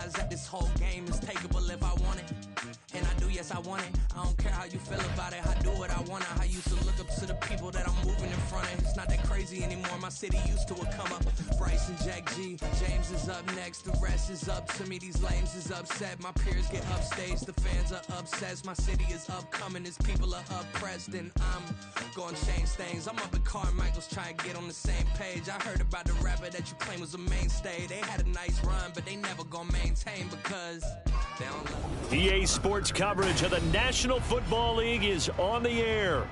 realize that this whole game is takeable if I want it. And I do, yes, I want it. I don't care how you feel about it. I do what I want. I used to look up to the people that I'm moving in front of. It's not that crazy anymore. My city used to a come up. Bryce and Jack G. James is up next. The rest is up to me. These lames is upset. My peers get upstage. The fans are obsessed. My city is upcoming. These people are oppressed. And I'm gonna change things. I'm up at Carmichael's trying to get on the same page. I heard about the rapper that you claim was a mainstay. They had a nice run, but they never gonna maintain because they don't love it. EA Sports coverage of the National Football League is on the air.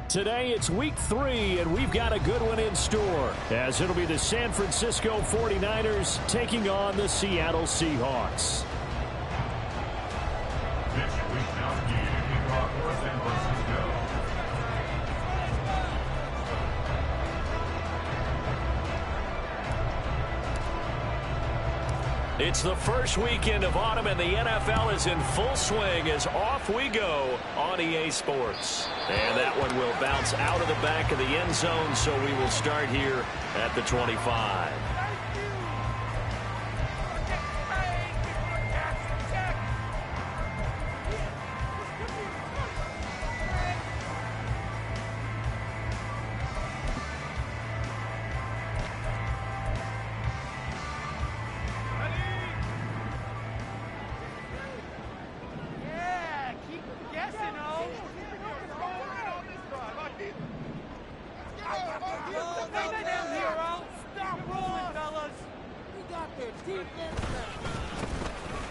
Today it's week 3, and we've got a good one in store, as it'll be the San Francisco 49ers taking on the Seattle Seahawks. It's the first weekend of autumn, and the NFL is in full swing as off we go on EA Sports. And that one will bounce out of the back of the end zone, so we will start here at the 25.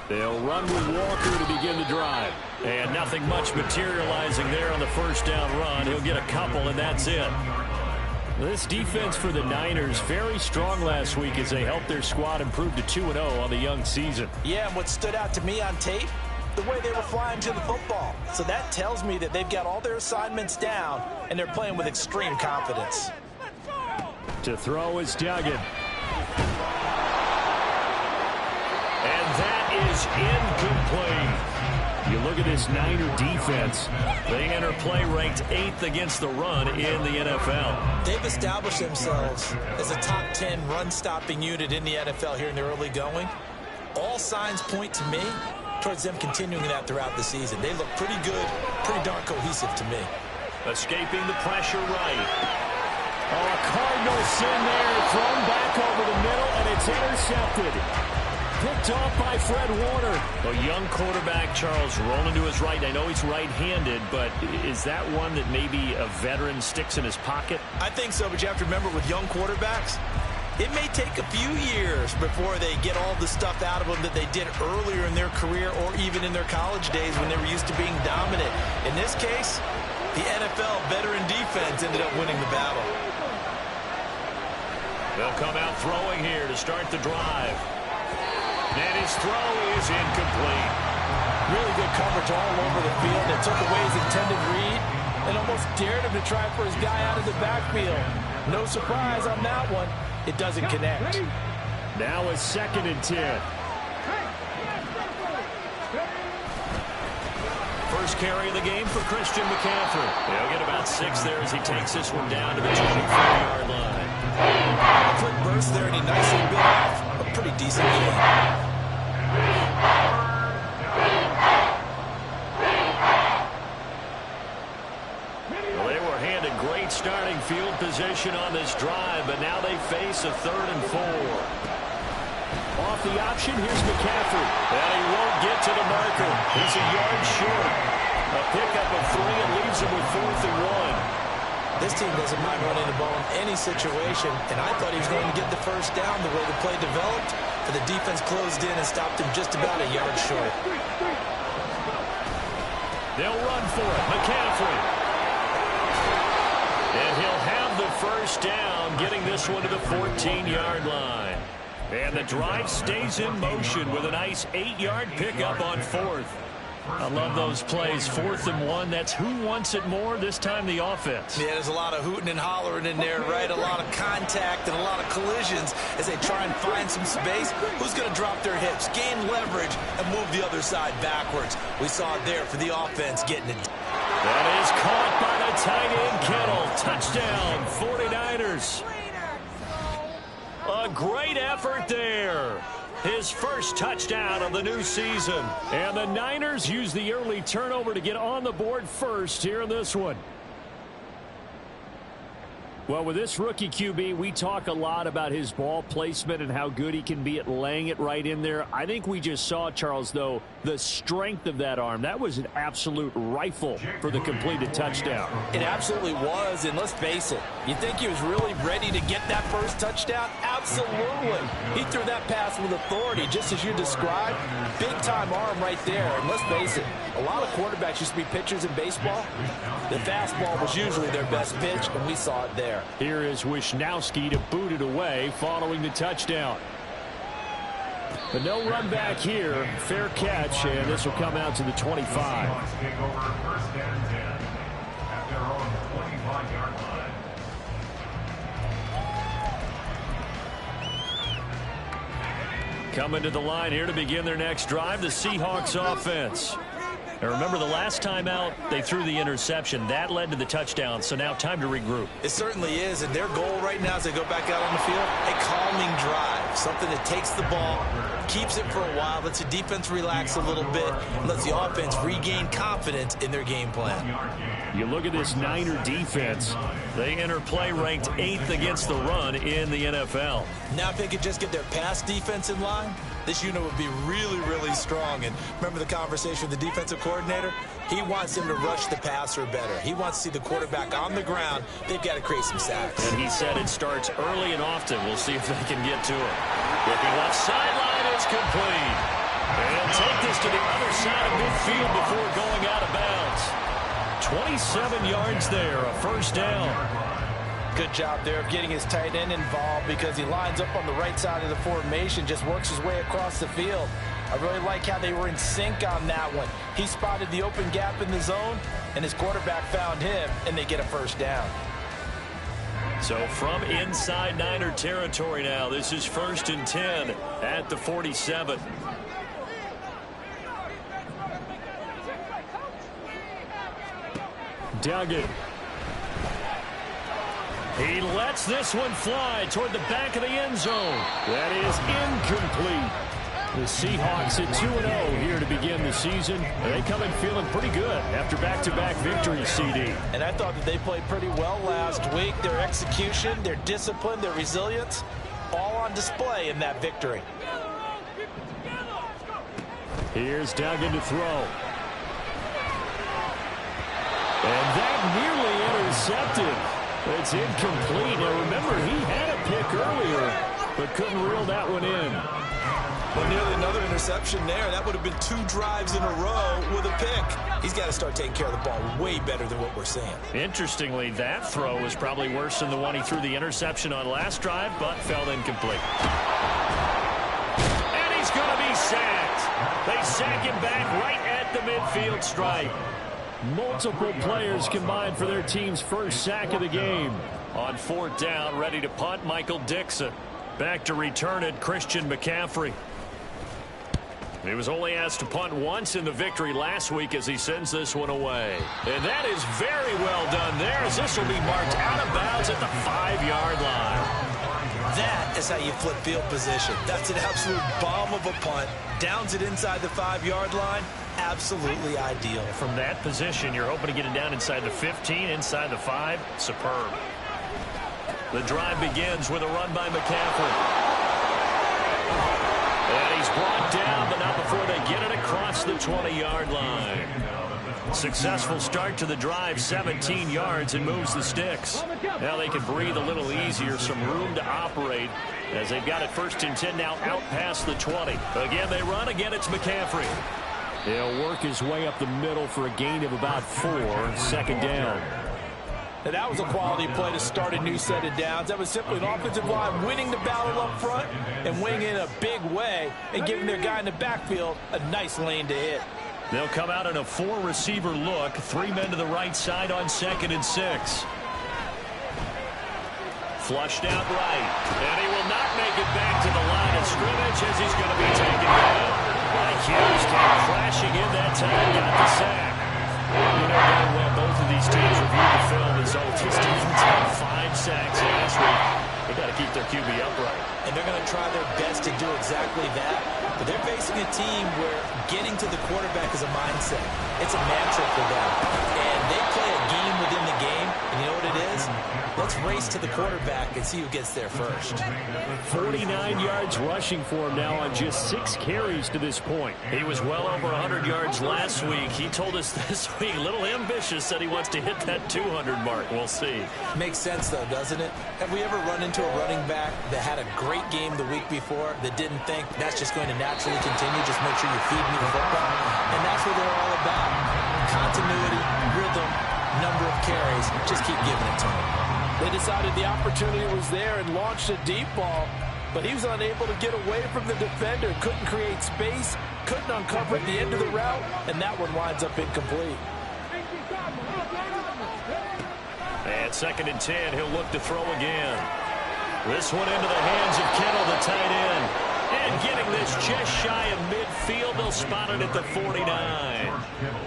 They'll run with Walker to begin the drive. And nothing much materializing there on the first down run. He'll get a couple, and that's it. This defense for the Niners, very strong last week as they helped their squad improve to 2-0 on the young season. Yeah, and what stood out to me on tape, the way they were flying to the football. So that tells me that they've got all their assignments down, and they're playing with extreme confidence. To throw is Duggan. And that is incomplete. You look at this Niner defense. They enter play ranked 8th against the run in the NFL. They've established themselves as a top 10 run-stopping unit in the NFL here in the early going. All signs point to me towards them continuing that throughout the season. They look pretty good, pretty darn cohesive to me. Escaping the pressure right. Oh, a Cardinal sin there, thrown back over the middle, and it's intercepted. Picked off by Fred Warner. A young quarterback, Charles, rolling to his right. I know he's right-handed, but is that one that maybe a veteran sticks in his pocket? I think so, but you have to remember with young quarterbacks, it may take a few years before they get all the stuff out of them that they did earlier in their career or even in their college days when they were used to being dominant. In this case, the NFL veteran defense ended up winning the battle. They'll come out throwing here to start the drive. And his throw is incomplete. Really good coverage all over the field. It took away his intended read and almost dared him to try for his guy out of the backfield. No surprise on that one. It doesn't connect. Now a 2nd and 10. First carry of the game for Christian McCaffrey. He'll get about 6 there as he takes this one down to the 24-yard line. A quick burst there, and he nicely built off a pretty decent game. Well, they were handed great starting field position on this drive, but now they face a 3rd and 4. Off the option, here's McCaffrey. And he won't get to the marker. He's a yard short. A pickup of 3 and leaves him with 4th and 1. This team doesn't mind running the ball in any situation, and I thought he was going to get the first down the way the play developed, but the defense closed in and stopped him just about a yard short. They'll run for it. McCaffrey. And he'll have the first down, getting this one to the 14-yard line. And the drive stays in motion with a nice 8-yard pickup on 4th. I love those plays. 4th and 1. That's who wants it more, this time the offense. Yeah, there's a lot of hooting and hollering in there, right? A lot of contact and a lot of collisions as they try and find some space. Who's going to drop their hips, gain leverage, and move the other side backwards? We saw it there for the offense getting it. That is caught by the tight end, Kittle. Touchdown, 49ers. A great effort there. his first touchdown of the new season. And the Niners use the early turnover to get on the board first here in this one. Well, with this rookie QB, we talk a lot about his ball placement and how good he can be at laying it right in there. I think we just saw, Charles, though, the strength of that arm. That was an absolute rifle for the completed touchdown. It absolutely was, and let's face it, you think he was really ready to get that first touchdown? Absolutely. He threw that pass with authority, just as you described. Big-time arm right there, and let's face it, a lot of quarterbacks used to be pitchers in baseball. The fastball was usually their best pitch, and we saw it there. Here is Wisnowski to boot it away following the touchdown. But no run back here. Fair catch, and this will come out to the 25. Coming to the line here to begin their next drive, the Seahawks offense. And remember, the last time out, they threw the interception. That led to the touchdown, so now time to regroup. It certainly is, and their goal right now as they go back out on the field, a calming drive, something that takes the ball, keeps it for a while, lets the defense relax a little bit, and lets the offense regain confidence in their game plan. You look at this Niner defense. They enter play ranked 8th against the run in the NFL. Now if they could just get their pass defense in line, this unit would be really, really strong. And remember the conversation with the defensive coordinator? He wants them to rush the passer better. He wants to see the quarterback on the ground. They've got to create some sacks. And he said it starts early and often. We'll see if they can get to it. Looking left sideline, it's complete. And he'll take this to the other side of midfield before going out of bounds. 27 yards there, a first down. Good job there of getting his tight end involved because he lines up on the right side of the formation, just works his way across the field. I really like how they were in sync on that one. He spotted the open gap in the zone, and his quarterback found him, and they get a first down. So from inside Niner territory now, this is 1st and 10 at the 47. Duggan. He lets this one fly toward the back of the end zone. That is incomplete. The Seahawks at 2-0 here to begin the season. They come in feeling pretty good after back-to-back victories, CD. And I thought that they played pretty well last week. Their execution, their discipline, their resilience, all on display in that victory. Here's Duggan to throw. And that nearly intercepted. It's incomplete. Now remember, he had a pick earlier, but couldn't reel that one in. Well, nearly another interception there. That would have been 2 drives in a row with a pick. He's got to start taking care of the ball way better than what we're seeing. Interestingly, that throw was probably worse than the one he threw the interception on last drive, but fell incomplete. And he's going to be sacked. They sack him back right at the midfield stripe. Multiple players combined for their team's first sack of the game. On 4th down, ready to punt, Michael Dixon. Back to return it, Christian McCaffrey. He was only asked to punt once in the victory last week as he sends this one away. And that is very well done there as this will be marked out of bounds at the 5-yard line. That is how you flip field position. That's an absolute bomb of a punt. Downs it inside the 5-yard line. Absolutely ideal. From that position, you're hoping to get it down inside the 15, inside the 5. Superb. The drive begins with a run by McCaffrey. And he's brought down, but not before they get it across the 20-yard line. Successful start to the drive, 17 yards, and moves the sticks. Now they can breathe a little easier, some room to operate as they've got it 1st and 10 now out past the 20. Again, they run. Again, it's McCaffrey. He'll work his way up the middle for a gain of about 4, 2nd down. Now that was a quality play to start a new set of downs. That was simply an offensive line winning the battle up front and winning in a big way and giving their guy in the backfield a nice lane to hit. They'll come out in a 4-receiver look. 3 men to the right side on 2nd and 6. Flushed out right. And he will not make it back to the line of scrimmage as he's going to be taken down. Mike Hughes came crashing in that time, got the sack. You know very well both of these teams reviewed the film as though this defense had 5 sacks last week. They got to keep their QB upright. And they're going to try their best to do exactly that. But they're facing a team where getting to the quarterback is a mindset. It's a mantra for them. And they play a game within the game. And you know what it is? Let's race to the quarterback and see who gets there first. 49 yards rushing for him now on just 6 carries to this point. He was well over 100 yards last week. He told us this week, a little ambitious, said he wants to hit that 200 mark. We'll see. Makes sense, though, doesn't it? Have we ever run into a running back that had a great game the week before that didn't think that's just going to naturally continue? Just make sure you feed me the football. And that's what they're all about. Continuity, rhythm, number of carries. Just keep giving it to them. They decided the opportunity was there and launched a deep ball, but he was unable to get away from the defender, couldn't create space, couldn't uncover at the end of the route, and that one winds up incomplete. And 2nd and 10, he'll look to throw again. This one into the hands of Kittle, the tight end. And getting this just shy of midfield, they'll spot it at the 49.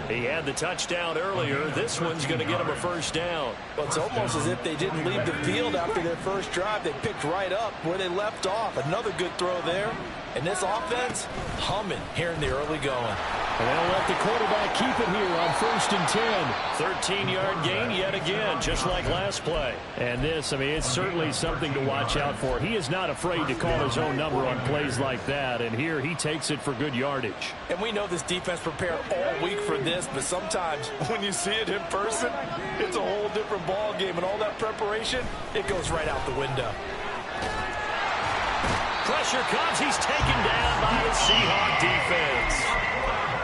He had the touchdown earlier. This one's going to get him a first down. Well, it's almost as if they didn't leave the field after their first drive. They picked right up where they left off. Another good throw there. And this offense, humming here in the early going. And they'll let the quarterback keep it here on 1st and 10. 13-yard gain yet again, just like last play. And this, I mean, it's certainly something to watch out for. He is not afraid to call his own number on plays like that. And here he takes it for good yardage. And we know this defense prepared all week for this, but sometimes when you see it in person, it's a whole different ball game. And all that preparation, it goes right out the window. Pressure comes. He's taken down by the Seahawks defense.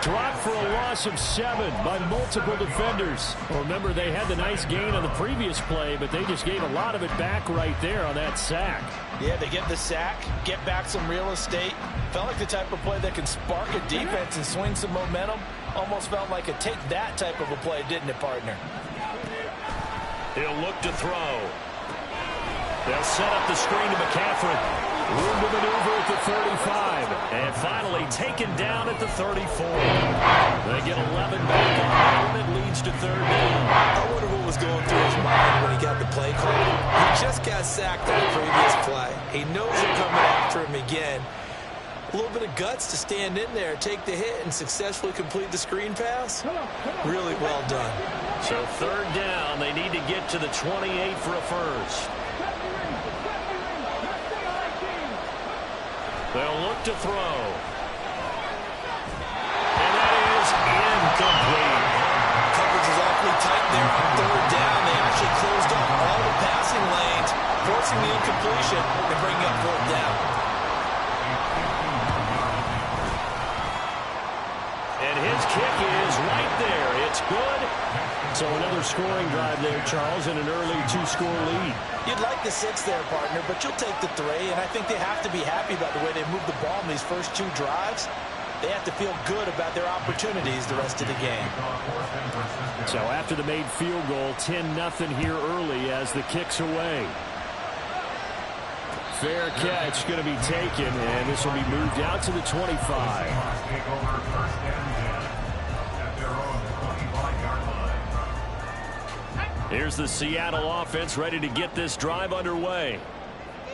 Dropped for a loss of 7 by multiple defenders. Well, remember, they had the nice gain on the previous play, but they just gave a lot of it back right there on that sack. Yeah, they get the sack, get back some real estate. Felt like the type of play that can spark a defense and swing some momentum. Almost felt like a take that type of a play, didn't it, partner? He'll look to throw. They'll set up the screen to McCaffrey. Room to maneuver at the 35. And finally taken down at the 34. They get 11 back on it. It leads to 3rd down. I wonder what was going through his mind when he got the play call. He just got sacked on the previous play. He knows they're coming after him again. A little bit of guts to stand in there, take the hit, and successfully complete the screen pass. Really well done. So 3rd down. They need to get to the 28 for a first. They'll look to throw. And that is incomplete. Coverage is awfully tight there on 3rd down. They actually closed off all the passing lanes, forcing the incompletion and bringing up 4th down. And his kick is right there. It's good. So another scoring drive there, Charles, and an early 2-score lead. You'd like the 6 there, partner, but you'll take the 3, and I think they have to be happy about the way they moved the ball in these first 2 drives. They have to feel good about their opportunities the rest of the game. So after the made field goal, 10-0 here early as the kick's away. Fair catch going to be taken, and this will be moved out to the 25. Here's the Seattle offense ready to get this drive underway.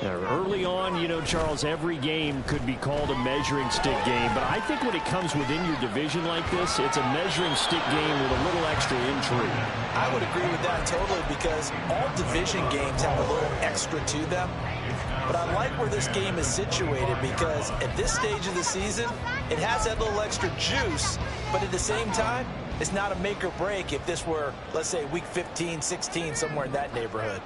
Now, early on, you know, Charles, every game could be called a measuring stick game, but I think when it comes within your division like this, it's a measuring stick game with a little extra intrigue. I would agree with that totally, because all division games have a little extra to them. But I like where this game is situated, because at this stage of the season, it has that little extra juice, but at the same time, it's not a make or break if this were, let's say, week 15, 16, somewhere in that neighborhood.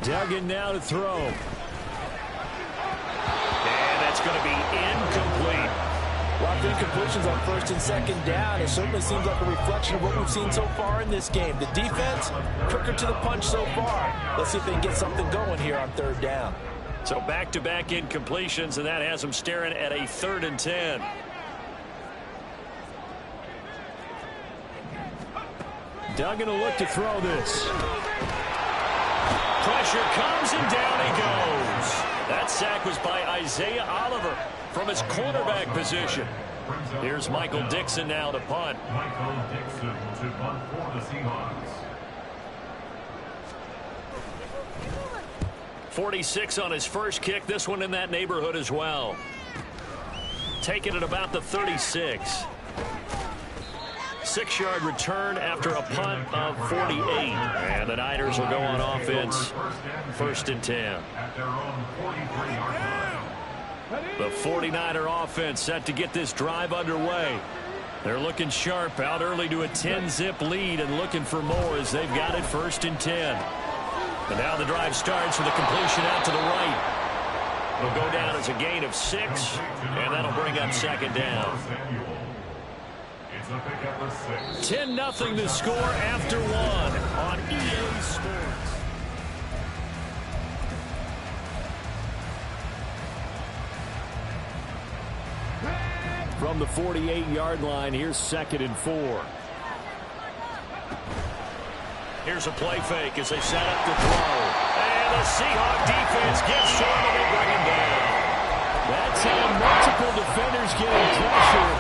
Duggan now to throw. And that's going to be incomplete. A lot of incompletions on 1st and 2nd down. It certainly seems like a reflection of what we've seen so far in this game. The defense, quicker to the punch so far. Let's see if they can get something going here on 3rd down. So back-to-back incompletions, and that has them staring at a 3rd and 10. Duggan will look to throw this. Pressure comes, and down he goes. That sack was by Isaiah Oliver from his cornerback position. Here's Michael Dixon now to punt. Michael Dixon to punt for the Seahawks. 46 on his first kick. This one in that neighborhood as well. Taking it about the 36. 6-yard return after a punt of 48. And the Niners will go on offense. 1st and 10. The 49er offense set to get this drive underway. They're looking sharp, out early to a 10-zip lead and looking for more as they've got it 1st and 10. And now the drive starts with a completion out to the right. It'll go down as a gain of 6, and that'll bring up 2nd down. 10-0 the score after 1 on EA Sports. From the 48-yard line, here's 2nd and 4. Here's a play fake as they set up the throw. And the Seahawks defense gets to him and they bring him down. That's multiple defenders getting pressure,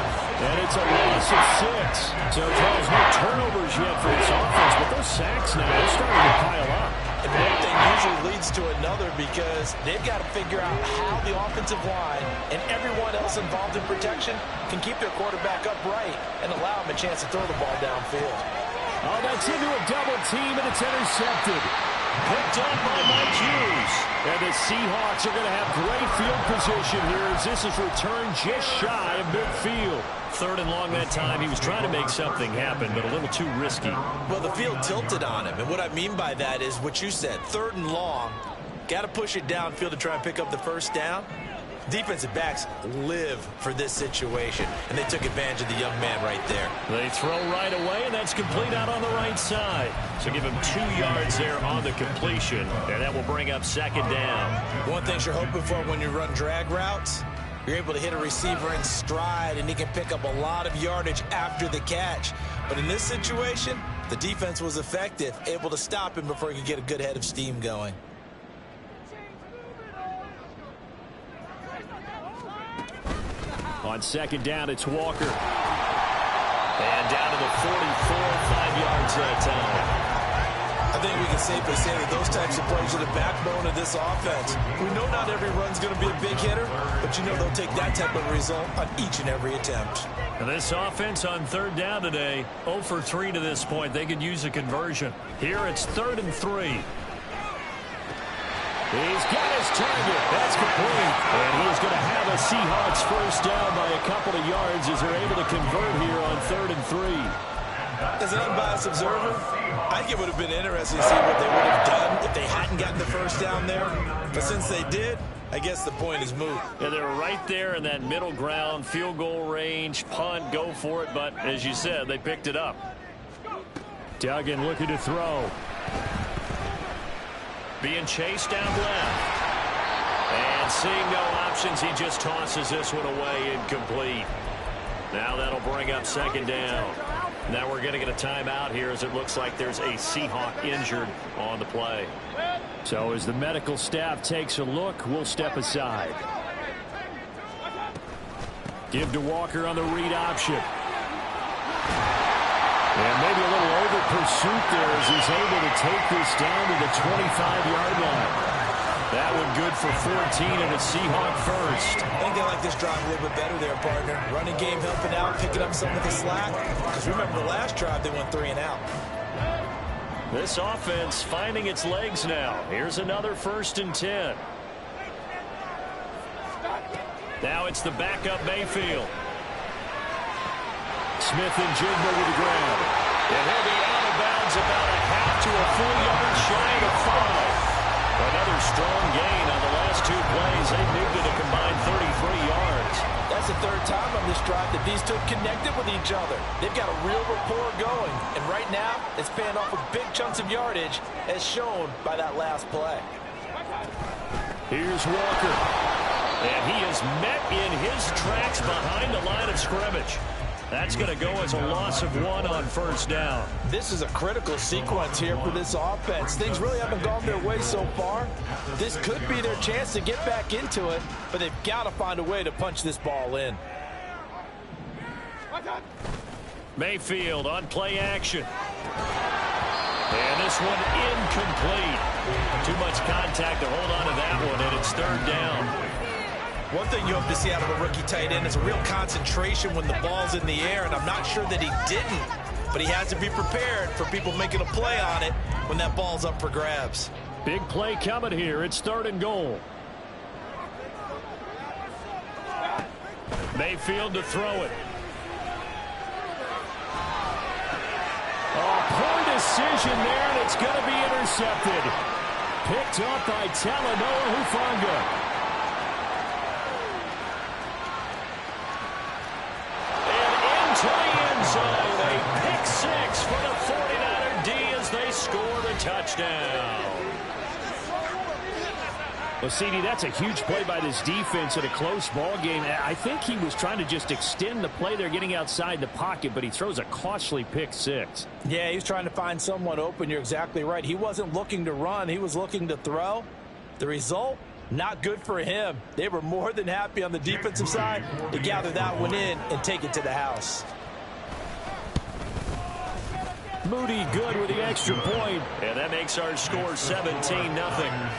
and it's a loss of 6. So Charles, no turnovers yet for this offense, but those sacks now are starting to pile up. And one thing usually leads to another because they've got to figure out how the offensive line and everyone else involved in protection can keep their quarterback upright and allow him a chance to throw the ball downfield. Oh, that's into a double team, and it's intercepted. Picked up by Mike Hughes. And the Seahawks are going to have great field position here as this is returned just shy of midfield. 3rd and long that time. He was trying to make something happen, but a little too risky. Well, the field tilted on him, and what I mean by that is what you said. 3rd and long, got to push it downfield to try and pick up the 1st down. Defensive backs live for this situation, and they took advantage of the young man right there. They throw right away, and that's complete out on the right side. So give him 2 yards there on the completion, and that will bring up 2nd down. One thing you're hoping for when you run drag routes, you're able to hit a receiver in stride, and he can pick up a lot of yardage after the catch. But in this situation, the defense was effective, able to stop him before he could get a good head of steam going. On 2nd down, it's Walker. And down to the 44, 5 yards that time. I think we can safely say that those types of plays are the backbone of this offense. We know not every run's going to be a big hitter, but you know they'll take that type of result on each and every attempt. And this offense on 3rd down today, 0 for 3 to this point. They could use a conversion. Here it's 3rd and 3. He's got his target. That's complete. And he is going to have a Seahawks 1st down by a couple of yards as they're able to convert here on 3rd and 3. As an unbiased observer, I think it would have been interesting to see what they would have done if they hadn't gotten the 1st down there. But since they did, I guess the point is moot. Yeah, they were right there in that middle ground, field goal range, punt, go for it. But as you said, they picked it up. Duggan looking to throw. Being chased down left. And seeing no options, he just tosses this one away, incomplete. Now that'll bring up 2nd down. Now we're going to get a timeout here as it looks like there's a Seahawk injured on the play. So as the medical staff takes a look, we'll step aside. Give to Walker on the read option. And maybe a little over pursuit there as he's able to take this down to the 25-yard line. That one good for 14 and a Seahawk 1st. I think they like this drive a little bit better there, partner. Running game helping out, picking up some of the slack. Because remember the last drive, they went 3 and out. This offense finding its legs now. Here's another 1st and 10. Now it's the backup Mayfield. Smith and Jigba to the ground. And he'll be out of bounds about a half to a full yard shy of 5. Another strong gain on the last 2 plays. They moved it a combined 33 yards. That's the 3rd time on this drive that these two connected with each other. They've got a real rapport going. And right now, it's paying off with big chunks of yardage as shown by that last play. Here's Walker. And he is met in his tracks behind the line of scrimmage. That's going to go as a loss of 1 on 1st down. This is a critical sequence here for this offense. Things really haven't gone their way so far. This could be their chance to get back into it, but they've got to find a way to punch this ball in. Mayfield on play action. And this one incomplete. Too much contact to hold on to that one, and it's third down. One thing you hope to see out of a rookie tight end is a real concentration when the ball's in the air, and I'm not sure that he didn't, but he has to be prepared for people making a play on it when that ball's up for grabs. Big play coming here. It's third and goal. Mayfield to throw it. Oh, poor decision there, and it's going to be intercepted. Picked up by Talanoa Hufanga. And into the end zone, a pick six for the 49er D as they score the touchdown. Well, CD, that's a huge play by this defense in a close ball game. I think he was trying to just extend the play. They're getting outside the pocket, but he throws a costly pick six. Yeah, he was trying to find someone open. You're exactly right. He wasn't looking to run. He was looking to throw. The result, not good for him. They were more than happy on the defensive side to gather that one in and take it to the house. Moody good with the extra point. And that makes our score 17-0.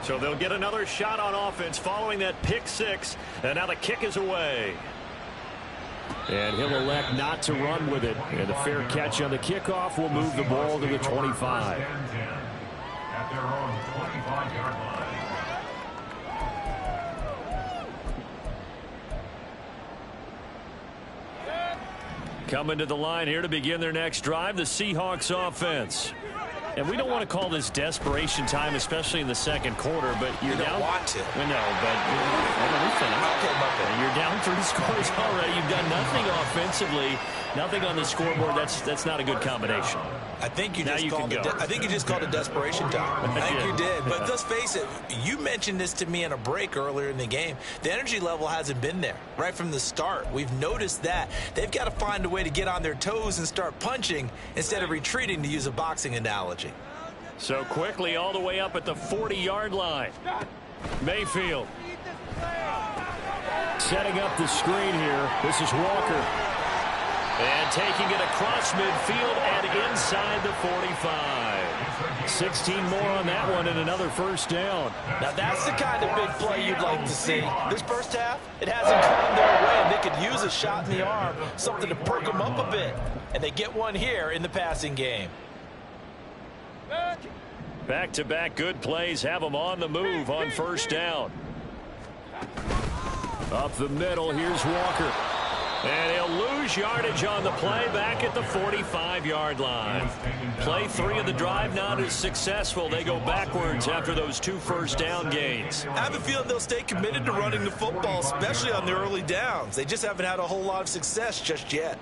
So they'll get another shot on offense following that pick six. And now the kick is away. And he'll elect not to run with it. And a fair catch on the kickoff will move the ball to the 25. At their own 25-yard line. Coming to the line here to begin their next drive, the Seahawks offense. And we don't want to call this desperation time, especially in the second quarter, but you're down. Want to. We know, but you're down 3 scores already. You've done nothing offensively, nothing on the scoreboard. That's not a good combination. I think you just called it desperation time. I think you did. But let's face it, you mentioned this to me in a break earlier in the game. The energy level hasn't been there right from the start. We've noticed that. They've got to find a way to get on their toes and start punching instead of retreating, to use a boxing analogy. So quickly all the way up at the 40-yard line. Mayfield. Setting up the screen here. This is Walker. And taking it across midfield and inside the 45. 16 more on that one and another first down. Now that's the kind of big play you'd like to see. This first half, it hasn't gone their way, and they could use a shot in the arm, something to perk them up a bit. And they get one here in the passing game. Back-to-back good plays have them on the move on first down. Up the middle, here's Walker. And he'll lose yardage on the play back at the 45-yard line. Play 3 of the drive not as successful. They go backwards after those 2 first down gains. I have a feeling they'll stay committed to running the football, especially on their early downs. They just haven't had a whole lot of success just yet.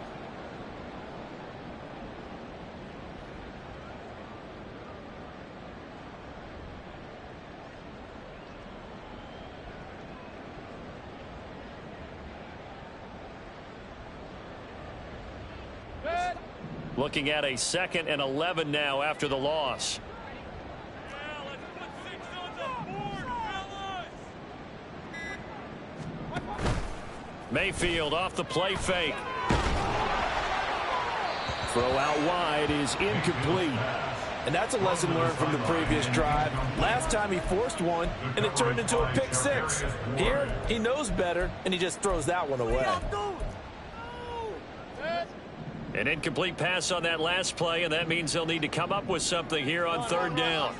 Looking at a 2nd and 11 now after the loss. Mayfield off the play fake. Throw out wide is incomplete. And that's a lesson learned from the previous drive. Last time he forced one, and it turned into a pick six. Here, he knows better, and he just throws that one away. An incomplete pass on that last play, and that means they'll need to come up with something here on third down.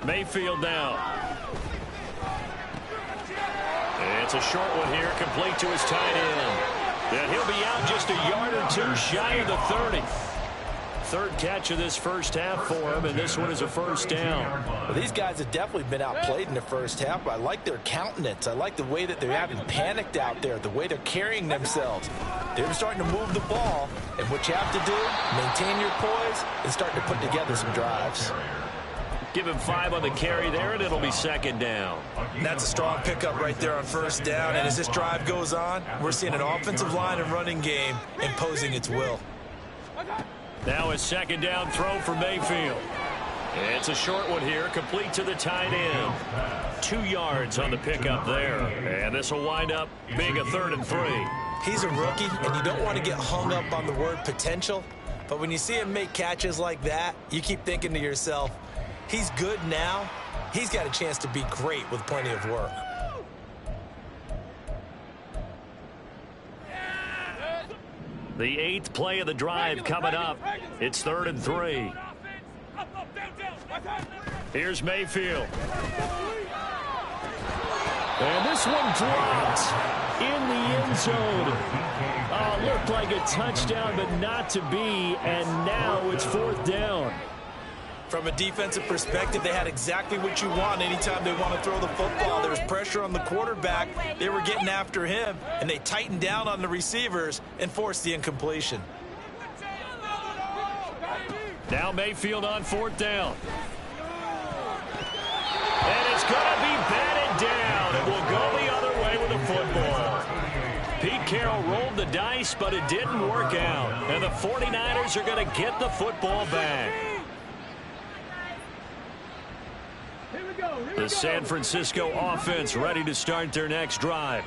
Mayfield now. It's a short one here, complete to his tight end. And he'll be out just a yard or 2 shy of the 30. Third catch of this first half for him, and this one is a first down. Well, these guys have definitely been outplayed in the first half, but I like their countenance. I like the way that they're having panicked out there, the way they're carrying themselves. They're starting to move the ball, and what you have to do, maintain your poise and start to put together some drives. Give him 5 on the carry there, and it'll be second down. That's a strong pickup right there on first down, and as this drive goes on, we're seeing an offensive line and running game imposing its will. Now a second down throw for Mayfield. It's a short one here, complete to the tight end. 2 yards on the pickup there. And this will wind up being a 3rd and 3. He's a rookie, and you don't want to get hung up on the word potential. But when you see him make catches like that, you keep thinking to yourself, he's good now. He's got a chance to be great with plenty of work. The 8th play of the drive coming up. It's 3rd and 3. Here's Mayfield. And this one dropped in the end zone. Oh, looked like a touchdown, but not to be. And now it's 4th down. From a defensive perspective, they had exactly what you want anytime they want to throw the football. There was pressure on the quarterback. They were getting after him, and they tightened down on the receivers and forced the incompletion. Now Mayfield on 4th down. And it's going to be batted down. It will go the other way with the football. Pete Carroll rolled the dice, but it didn't work out. And the 49ers are going to get the football back. The San Francisco offense ready to start their next drive.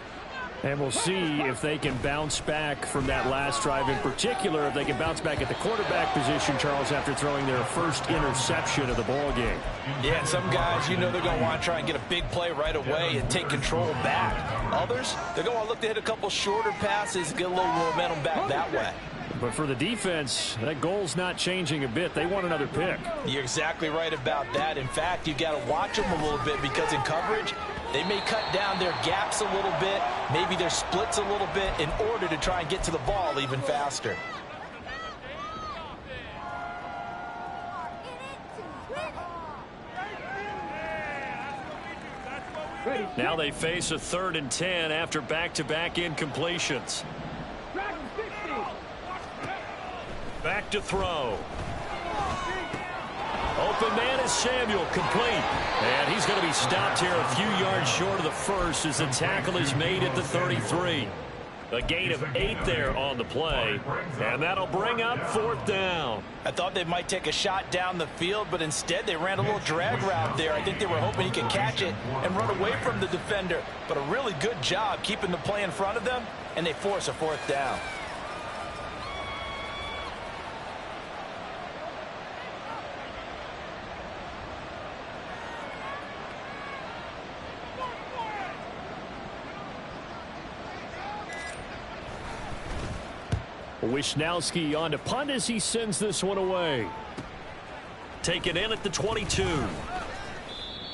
And we'll see if they can bounce back from that last drive, in particular if they can bounce back at the quarterback position, Charles, after throwing their first interception of the ball game. Yeah, and some guys, you know, they're going to want to try and get a big play right away and take control back. Others, they're going to look to hit a couple shorter passes and get a little momentum back that way. But for the defense, that goal's not changing a bit. They want another pick. You're exactly right about that. In fact, you got to watch them a little bit because in coverage, they may cut down their gaps a little bit, maybe their splits a little bit in order to try and get to the ball even faster. Now they face a 3rd and 10 after back-to-back incompletions. Back to throw. Open man is Samuel, complete. And he's going to be stopped here a few yards short of the first as the tackle is made at the 33. A gain of 8 there on the play, and that'll bring up 4th down. I thought they might take a shot down the field, but instead they ran a little drag route there. I think they were hoping he could catch it and run away from the defender. But a really good job keeping the play in front of them, and they force a 4th down. Wisnowski on to punt as he sends this one away. Taken in at the 22.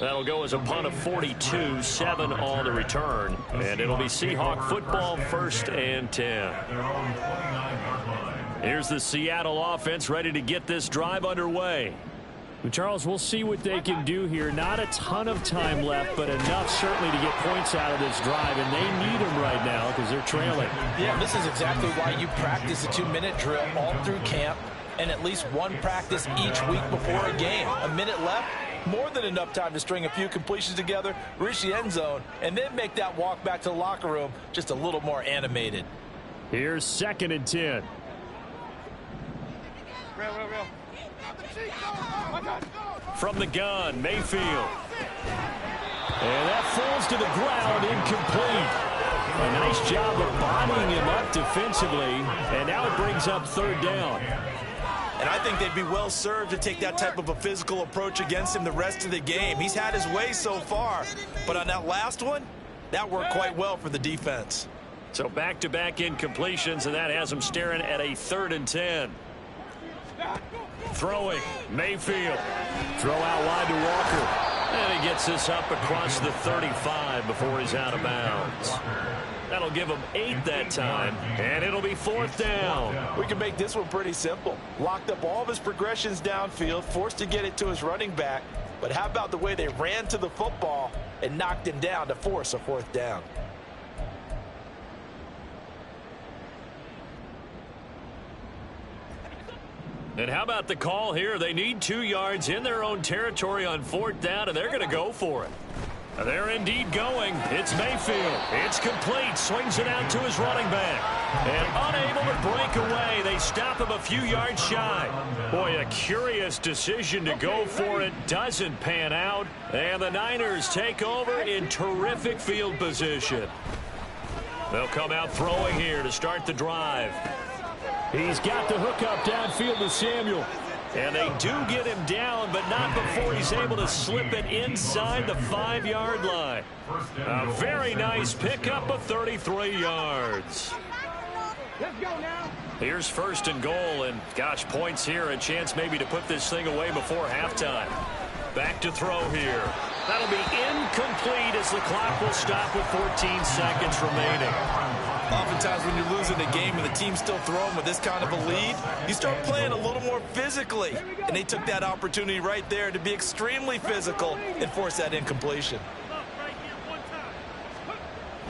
That'll go as a punt of 42, 7 on the return. And it'll be Seahawk football, 1st and 10. Here's the Seattle offense ready to get this drive underway. Well, Charles, we'll see what they can do here. Not a ton of time left, but enough certainly to get points out of this drive, and they need them right now because they're trailing. Yeah, this is exactly why you practice a 2-minute drill all through camp and at least one practice each week before a game. A minute left, more than enough time to string a few completions together, reach the end zone, and then make that walk back to the locker room just a little more animated. Here's 2nd and 10. From the gun, Mayfield. And that falls to the ground, incomplete. A nice job of bodying him up defensively, and now it brings up 3rd down. And I think they'd be well served to take that type of a physical approach against him the rest of the game. He's had his way so far, but on that last one, that worked quite well for the defense. So back-to-back incompletions, and that has him staring at a 3rd and 10. Throwing, Mayfield. Throw out wide to Walker. And he gets this up across the 35 before he's out of bounds. That'll give him 8 that time, and it'll be 4th down. We can make this one pretty simple. Locked up all of his progressions downfield, forced to get it to his running back. But how about the way they ran to the football and knocked him down to force a 4th down? And how about the call here? They need 2 yards in their own territory on 4th down, and they're going to go for it. They're indeed going. It's Mayfield. It's complete. Swings it out to his running back. And unable to break away. They stop him a few yards shy. Boy, a curious decision to go for it. Doesn't pan out. And the Niners take over in terrific field position. They'll come out throwing here to start the drive. He's got the hookup downfield to Samuel. And they do get him down, but not before he's able to slip it inside the 5-yard line. A very nice pickup of 33 yards. Let's go now. Here's 1st and goal, and gosh, points here, a chance maybe to put this thing away before halftime. Back to throw here. That'll be incomplete as the clock will stop with 14 seconds remaining. Oftentimes when you're losing a game and the team's still throwing with this kind of a lead, you start playing a little more physically. And they took that opportunity right there to be extremely physical and force that incompletion.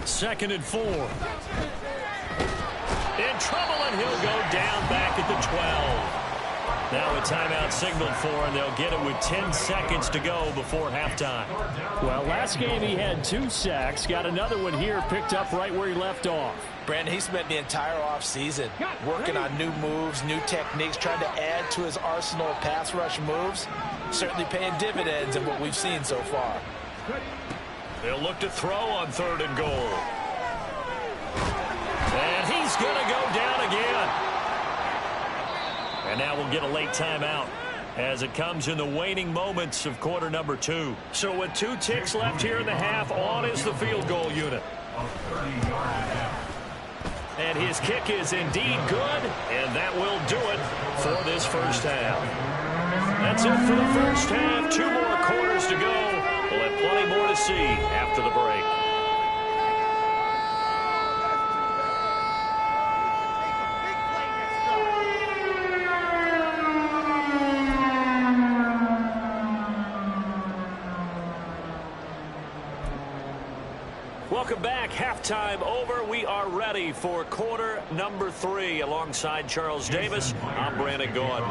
2nd and 4. In trouble, and he'll go down back at the 12. Now a timeout signaled for, and they'll get it with 10 seconds to go before halftime. Well, last game he had 2 sacks. Got another one here picked up right where he left off. Brandon, he spent the entire offseason working on new moves, new techniques, trying to add to his arsenal of pass rush moves. Certainly paying dividends in what we've seen so far. They'll look to throw on 3rd and goal. And he's going to go down again. And now we'll get a late timeout as it comes in the waning moments of quarter number 2. So with 2 ticks left here in the half, on is the field goal unit. And his kick is indeed good, and that will do it for this first half. That's it for the first half. 2 more quarters to go. We'll have plenty more to see after the break. Welcome back. Halftime over. We are ready for quarter number 3. Alongside Charles Davis, I'm Brandon Gaughan.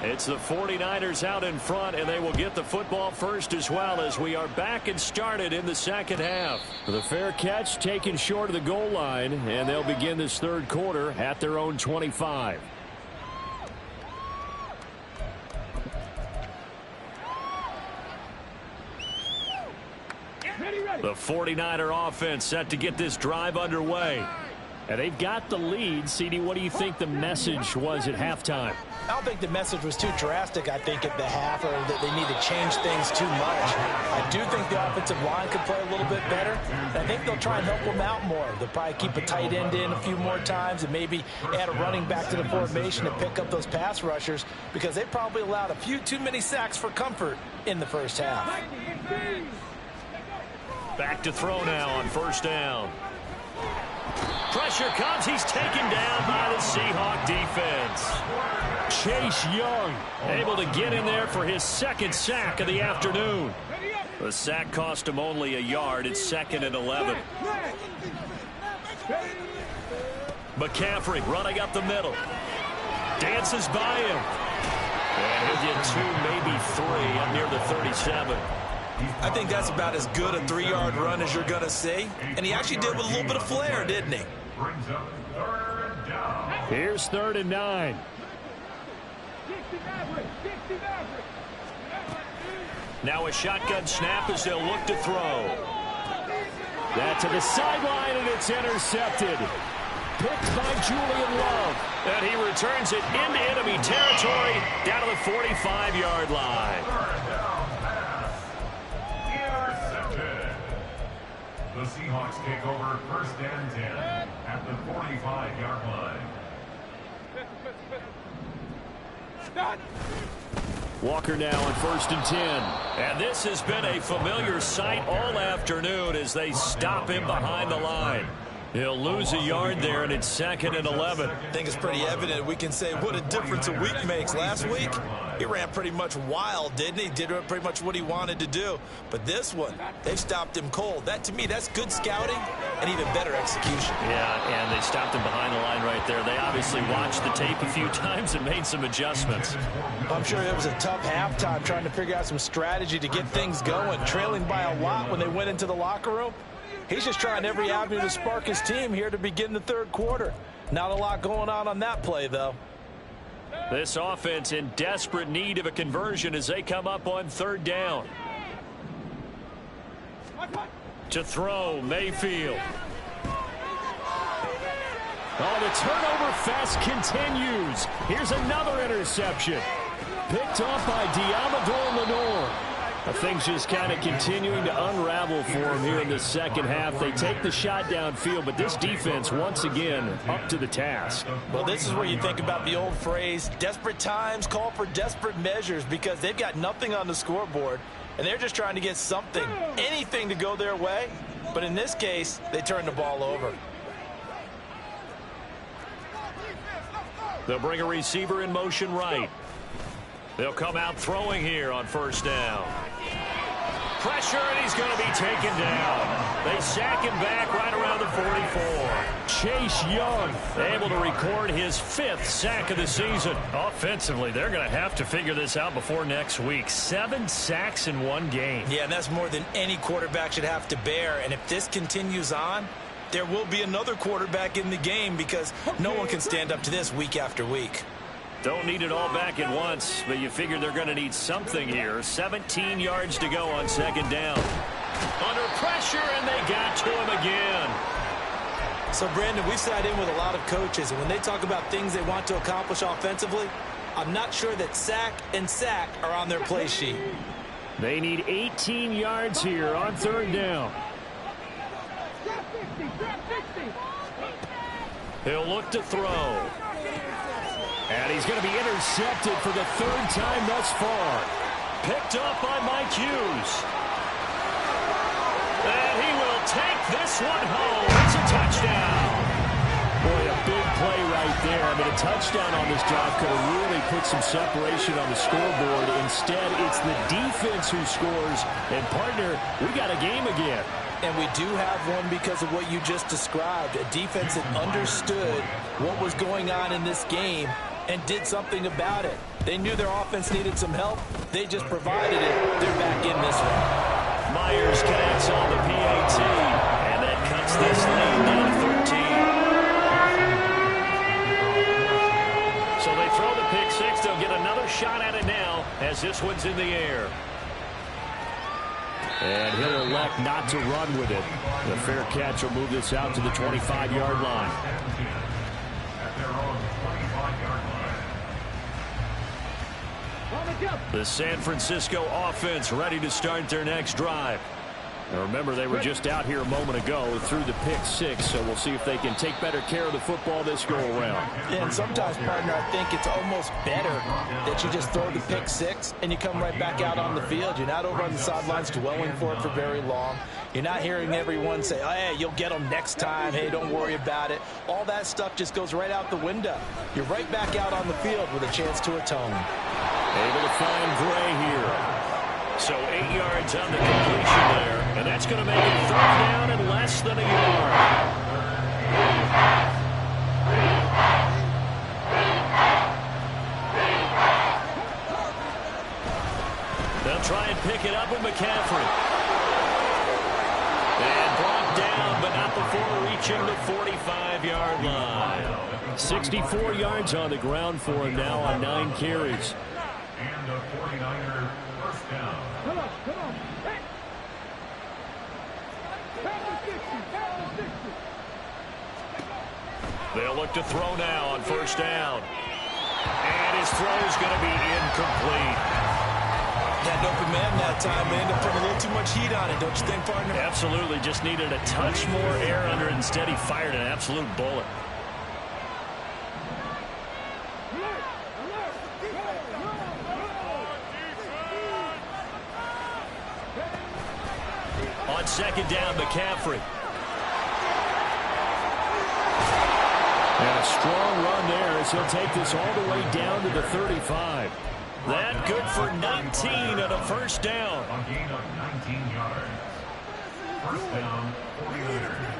It's the 49ers out in front, and they will get the football first as well as we are back and started in the second half. The fair catch taken short of the goal line, and they'll begin this third quarter at their own 25. The 49er offense set to get this drive underway. And they've got the lead. CD, what do you think the message was at halftime? I don't think the message was too drastic, I think, at the half, or that they need to change things too much. I do think the offensive line could play a little bit better. And I think they'll try and help them out more. They'll probably keep a tight end in a few more times and maybe add a running back to the formation to pick up those pass rushers, because they probably allowed a few too many sacks for comfort in the first half. Back to throw now on 1st down. Pressure comes. He's taken down by the Seahawk defense. Chase Young able to get in there for his 2nd sack of the afternoon. The sack cost him only a yard. It's 2nd and 11. McCaffrey running up the middle. Dances by him. And he'll get 2, maybe 3 up near the 37. I think that's about as good a 3-yard run as you're going to see. And he actually did with a little bit of flair, didn't he? Here's 3rd and 9. Now a shotgun snap as they'll look to throw. That to the sideline, and it's intercepted. Picked by Julian Love. And he returns it into enemy territory down to the 45-yard line. The Seahawks take over 1st and 10 at the 45-yard line. Walker now on 1st and 10. And this has been a familiar sight all afternoon as they stop him behind the line. He'll lose a yard there, and it's 2nd and 11. I think it's pretty evident. We can say what a difference a week makes. Last week, he ran pretty much wild, didn't he? Did pretty much what he wanted to do. But this one, they've stopped him cold. That, to me, that's good scouting and even better execution. Yeah, and they stopped him behind the line right there. They obviously watched the tape a few times and made some adjustments. I'm sure it was a tough halftime trying to figure out some strategy to get things going, trailing by a lot when they went into the locker room. He's just trying every avenue to spark his team here to begin the third quarter. Not a lot going on that play, though. This offense in desperate need of a conversion as they come up on 3rd down. To throw, Mayfield. Oh, the turnover fest continues. Here's another interception. Picked off by Diamador Lenore. Things just kind of continuing to unravel for them here in the second half. They take the shot downfield, but this defense, once again, up to the task. Well, this is where you think about the old phrase, desperate times call for desperate measures, because they've got nothing on the scoreboard, and they're just trying to get something, anything to go their way. But in this case, they turn the ball over. They'll bring a receiver in motion right. They'll come out throwing here on 1st down. Pressure, and he's going to be taken down. They sack him back right around the 44. Chase Young able to record his 5th sack of the season. Offensively, they're going to have to figure this out before next week. 7 sacks in one game. Yeah, and that's more than any quarterback should have to bear. And if this continues on, there will be another quarterback in the game, because no one can stand up to this week after week. Don't need it all back at once, but you figure they're going to need something here. 17 yards to go on 2nd down. Under pressure, and they got to him again. So, Brandon, we sat in with a lot of coaches, and when they talk about things they want to accomplish offensively, I'm not sure that sack and sack are on their play sheet. They need 18 yards here on 3rd down. He'll look to throw. And he's going to be intercepted for the 3rd time thus far. Picked up by Mike Hughes. And he will take this one home. It's a touchdown. Boy, a big play right there. I mean, a touchdown on this drive could have really put some separation on the scoreboard. Instead, it's the defense who scores. And, partner, we got a game again. And we do have one because of what you just described. A defense that understood what was going on in this game and did something about it. They knew their offense needed some help. They just provided it. They're back in this one. Myers connects on the PAT, and that cuts this lead down to 13. So they throw the pick six. They'll get another shot at it now as this one's in the air. And he'll elect not to run with it. The fair catch will move this out to the 25-yard line. The San Francisco offense ready to start their next drive. Now remember, they were just out here a moment ago through the pick six, so we'll see if they can take better care of the football this go-around. And sometimes, partner, I think it's almost better that you just throw the pick six and you come right back out on the field. You're not over on the sidelines dwelling for it for very long. You're not hearing everyone say, oh, hey, you'll get them next time. Hey, don't worry about it. All that stuff just goes right out the window. You're right back out on the field with a chance to atone. Able to find Gray here. So 8 yards on the completion there, and that's going to make it 3rd down and less than a yard. They'll try and pick it up with McCaffrey. And brought down, but not before reaching the 45-yard line. 64 yards on the ground for him now on 9 carries. And a 49er first down. Come on. Hey. They'll look to throw now on 1st down. And his throw's going to be incomplete. Had an open man that time. They ended up putting a little too much heat on it, don't you think, partner? Absolutely. Just needed a touch more air under it. Instead, he fired an absolute bullet. On 2nd down, McCaffrey. And a strong run there as he'll take this all the way down to the 35. That good for 19 and a first down. A gain of 19 yards. First down, 49ers.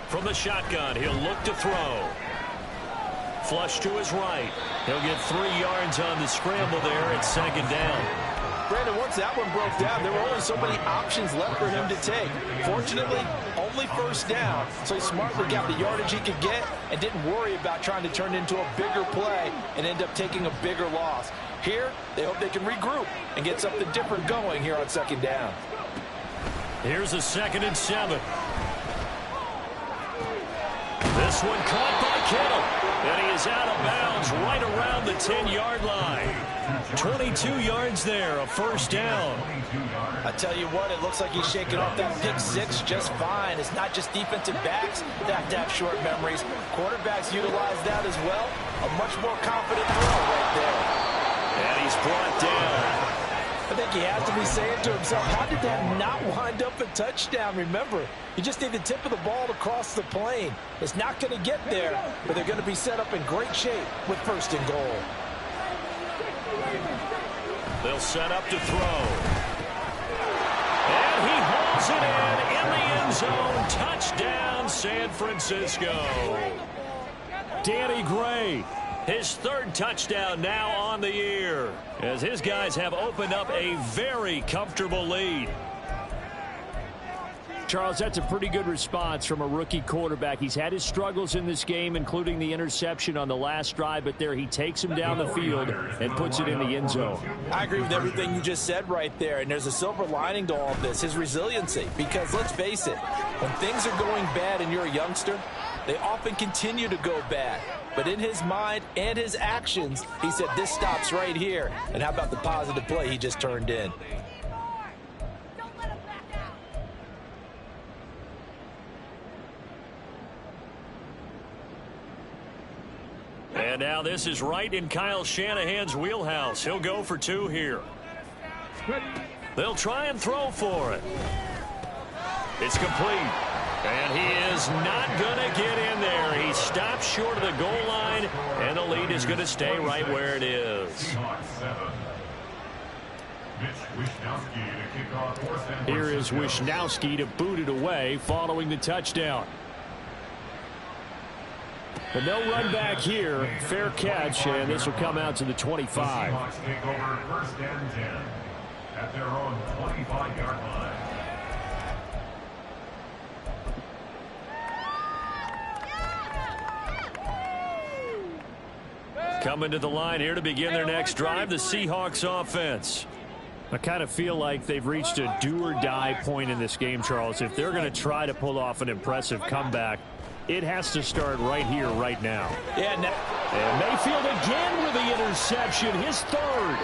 From the shotgun, he'll look to throw. Flush to his right. He'll get 3 yards on the scramble there at second down. Brandon, once that one broke down, there were only so many options left for him to take. Fortunately, only first down, so he smartly got the yardage he could get and didn't worry about trying to turn it into a bigger play and end up taking a bigger loss. Here, they hope they can regroup and get something different going here on second down. Here's a 2nd and 7. This one caught by Kittle, and he is out of bounds right around the 10-yard line. 22 yards there, a first down. I tell you what, it looks like he's shaking off that pick six just fine. It's not just defensive backs that have to have short memories. Quarterbacks utilize that as well. A much more confident throw right there. And he's brought down. I think he has to be saying to himself, how did that not wind up a touchdown? Remember, you just need the tip of the ball to cross the plane. It's not going to get there, but they're going to be set up in great shape with 1st and goal. They'll set up to throw. And he hauls it in the end zone. Touchdown, San Francisco. Danny Gray, his 3rd touchdown now on the year, as his guys have opened up a very comfortable lead. Charles, that's a pretty good response from a rookie quarterback. He's had his struggles in this game, including the interception on the last drive, but there he takes him down the field and puts it in the end zone. I agree with everything you just said right there, and there's a silver lining to all of this, his resiliency. Because let's face it, when things are going bad and you're a youngster, they often continue to go bad. But in his mind and his actions, he said, this stops right here. And how about the positive play he just turned in? And now this is right in Kyle Shanahan's wheelhouse. He'll go for 2 here. They'll try and throw for it. It's complete. And he is not going to get in there. He stops short of the goal line, and the lead is going to stay right where it is. Here is Wishnowski to boot it away following the touchdown. But no run back here. Fair catch, and this will come out to the 25. The Seahawks take over 1st and 10 at their own 25-yard line. Coming to the line here to begin their next drive, the Seahawks offense. I kind of feel like they've reached a do-or-die point in this game, Charles. If they're going to try to pull off an impressive comeback, it has to start right here, right now. Yeah, and Mayfield again with the interception, his 3rd.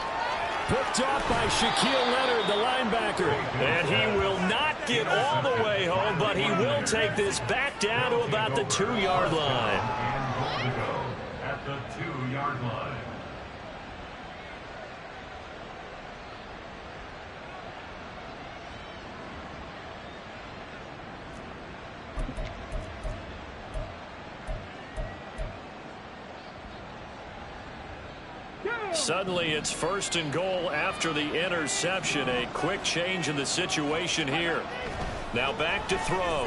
Picked off by Shaquille Leonard, the linebacker. And he will not get all the way home, but he will take this back down to about the 2-yard line. And goal to go at the 2-yard line. Suddenly it's 1st and goal after the interception. A quick change in the situation here. Now back to throw.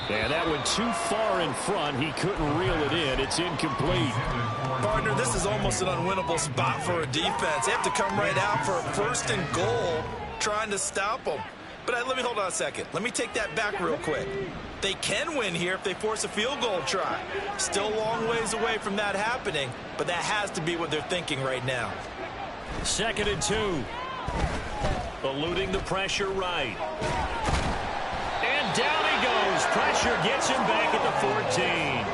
And that went too far in front. He couldn't reel it in. It's incomplete. Partner, this is almost an unwinnable spot for a defense. They have to come right out for a 1st and goal trying to stop them. But let me hold on a second. Let me take that back real quick. They can win here if they force a field goal try. Still a long ways away from that happening, but that has to be what they're thinking right now. 2nd and 2. Eluding the pressure right. And down he goes. Pressure gets him back at the 14.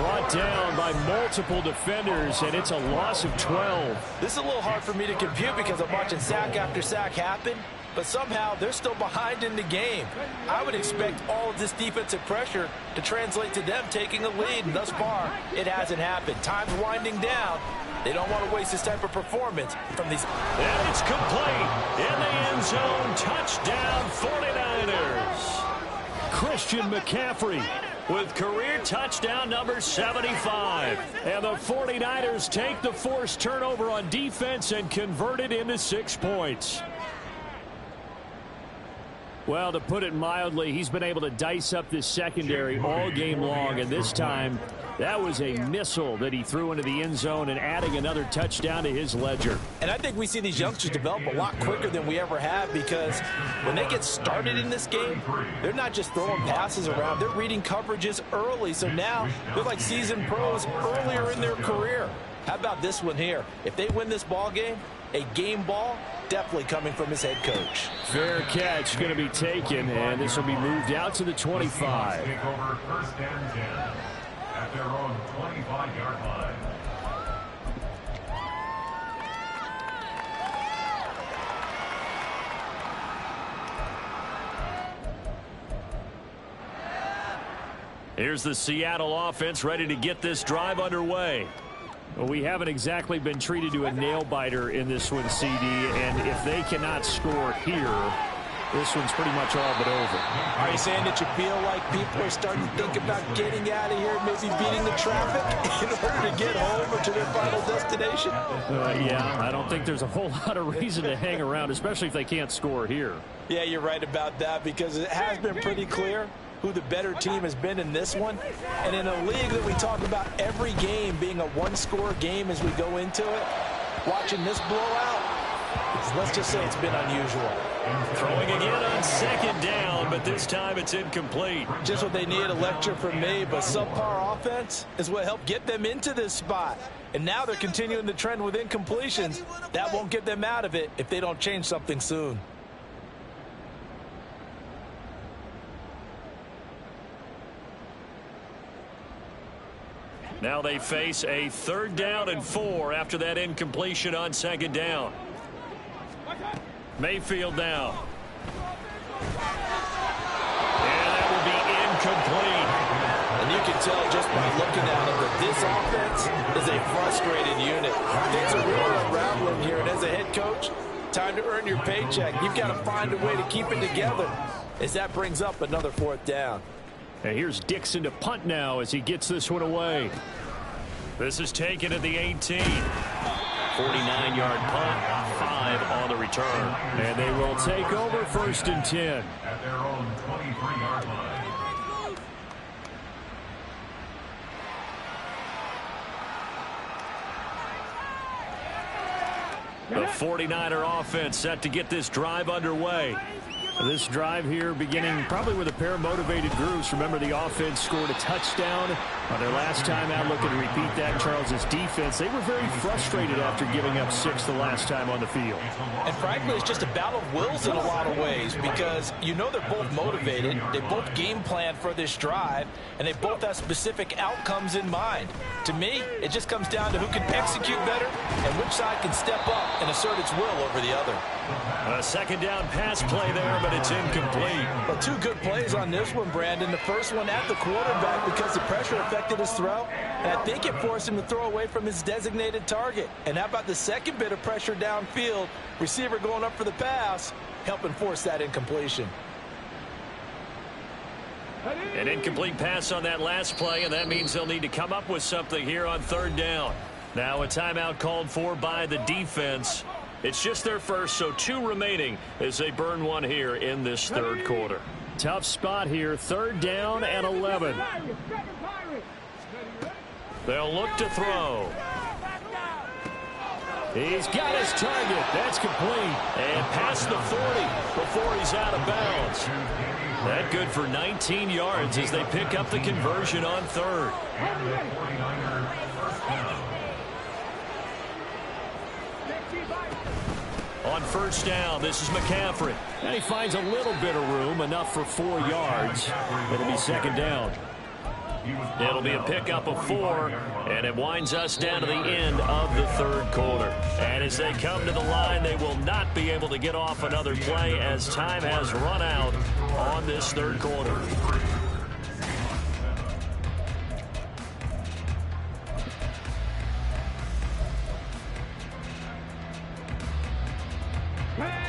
Brought down by multiple defenders, and it's a loss of 12. This is a little hard for me to compute because I'm watching sack after sack happen. but somehow they're still behind in the game. I would expect all of this defensive pressure to translate to them taking a lead, and thus far, it hasn't happened. Time's winding down. They don't want to waste this type of performance from these. And it's complete in the end zone. Touchdown, 49ers. Christian McCaffrey with career touchdown number 75. And the 49ers take the forced turnover on defense and convert it into 6 points. Well, to put it mildly, he's been able to dice up this secondary all game long, and this time that was a missile that he threw into the end zone and adding another touchdown to his ledger. And I think we see these youngsters develop a lot quicker than we ever have, because when they get started in this game, they're not just throwing passes around. They're reading coverages early, so now they're like seasoned pros earlier in their career. How about this one here? If they win this ball game, a game ball definitely coming from his head coach. Fair catch going to be taken, and this will be moved out to the 25. Take over first and 10 at their own 25-yard line. Here's the Seattle offense ready to get this drive underway. Well, we haven't exactly been treated to a nail-biter in this one, CD, and if they cannot score here, this one's pretty much all but over. Are you saying that you feel like people are starting to think about getting out of here, maybe beating the traffic in order to get home or to their final destination? Yeah, I don't think there's a whole lot of reason to hang around, especially if they can't score here. Yeah, you're right about that, because it has been pretty clear who the better team has been in this one. And in a league that we talk about every game being a one-score game as we go into it, watching this blowout, let's just say it's been unusual. Throwing again on second down, but this time it's incomplete. Just what they need, a lecture from me, but subpar offense is what helped get them into this spot. And now they're continuing the trend with incompletions. That won't get them out of it if they don't change something soon. Now they face a 3rd down and 4 after that incompletion on second down. Mayfield now. And that will be incomplete. And you can tell just by looking at them that this offense is a frustrated unit. Things are really unraveling here, and as a head coach, time to earn your paycheck. You've got to find a way to keep it together, as that brings up another 4th down. And here's Dixon to punt now as he gets this one away. This is taken at the 18. 49-yard punt, 5 on the return. And they will take over 1st and 10. At their own 23-yard line. The 49er offense set to get this drive underway. This drive here beginning probably with a pair of motivated groups. Remember, the offense scored a touchdown on their last time out. Looking to repeat that. Charles's defense, they were very frustrated after giving up 6 the last time on the field. And frankly, it's just a battle of wills in a lot of ways, because you know they're both motivated. They both game plan for this drive, and they both have specific outcomes in mind. To me, it just comes down to who can execute better and which side can step up and assert its will over the other. A 2nd down pass play there, but it's incomplete. Well, 2 good plays on this one, Brandon. The first one at the quarterback because the pressure affected his throw, and I think it forced him to throw away from his designated target. And how about the second bit of pressure downfield? Receiver going up for the pass, helping force that incompletion. An incomplete pass on that last play, and that means they'll need to come up with something here on 3rd down. Now a timeout called for by the defense. It's just their first, so 2 remaining as they burn one here in this 3rd quarter. Tough spot here, 3rd down and 11. They'll look to throw. He's got his target. That's complete. And past the 40 before he's out of bounds. That good for 19 yards as they pick up the conversion on 3rd. On 1st down, this is McCaffrey. And he finds a little bit of room, enough for 4 yards. It'll be 2nd down. It'll be a pickup of 4, and it winds us down to the end of the third quarter. And as they come to the line, they will not be able to get off another play as time has run out on this third quarter.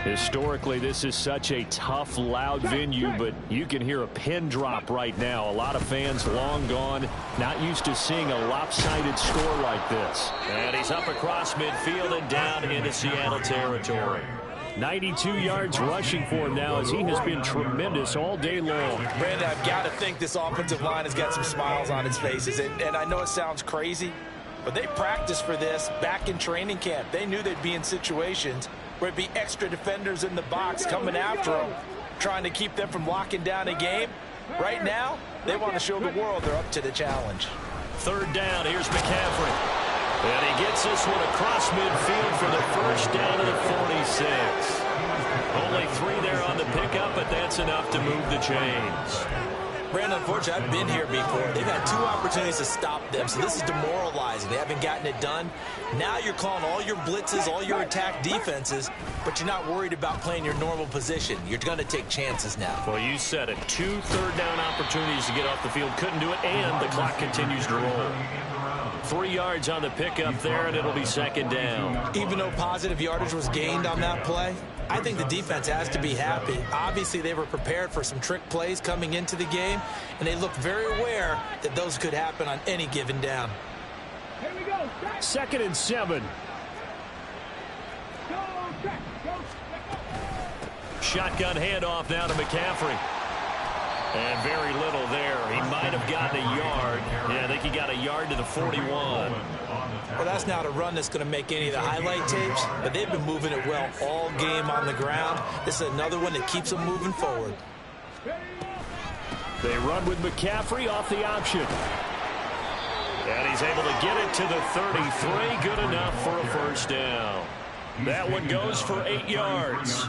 Historically, this is such a tough, loud venue, but you can hear a pin drop right now. A lot of fans long gone, not used to seeing a lopsided score like this. And he's up across midfield and down into Seattle territory. 92 yards rushing for him now as he has been tremendous all day long. Brandon, I've got to think this offensive line has got some smiles on its faces. And I know it sounds crazy, but they practiced for this back in training camp. They knew they'd be in situations where it'd be extra defenders in the box coming after them, trying to keep them from locking down a game. Right now, they want to show the world they're up to the challenge. Third down, here's McCaffrey. And he gets this one across midfield for the first down of the 46. Only 3 there on the pickup, but that's enough to move the chains. Brandon, unfortunately, I've been here before. They've had 2 opportunities to stop them, so this is demoralizing. They haven't gotten it done. Now you're calling all your blitzes, all your attack defenses, but you're not worried about playing your normal position. You're going to take chances now. Well, you said it. 2 third-down opportunities to get off the field. Couldn't do it, and the clock continues to roll. 3 yards on the pickup there, and it'll be second down. Even though positive yardage was gained on that play, I think the defense has to be happy. Obviously, they were prepared for some trick plays coming into the game, and they looked very aware that those could happen on any given down. Here we go. 2nd and 7. Shotgun handoff now to McCaffrey. And very little there. He might have gotten a yard. Yeah, I think he got a yard to the 41. Well, that's not a run that's going to make any of the highlight tapes, but they've been moving it well all game on the ground. This is another one that keeps them moving forward. They run with McCaffrey off the option. And he's able to get it to the 33. Good enough for a first down. That one goes for 8 yards.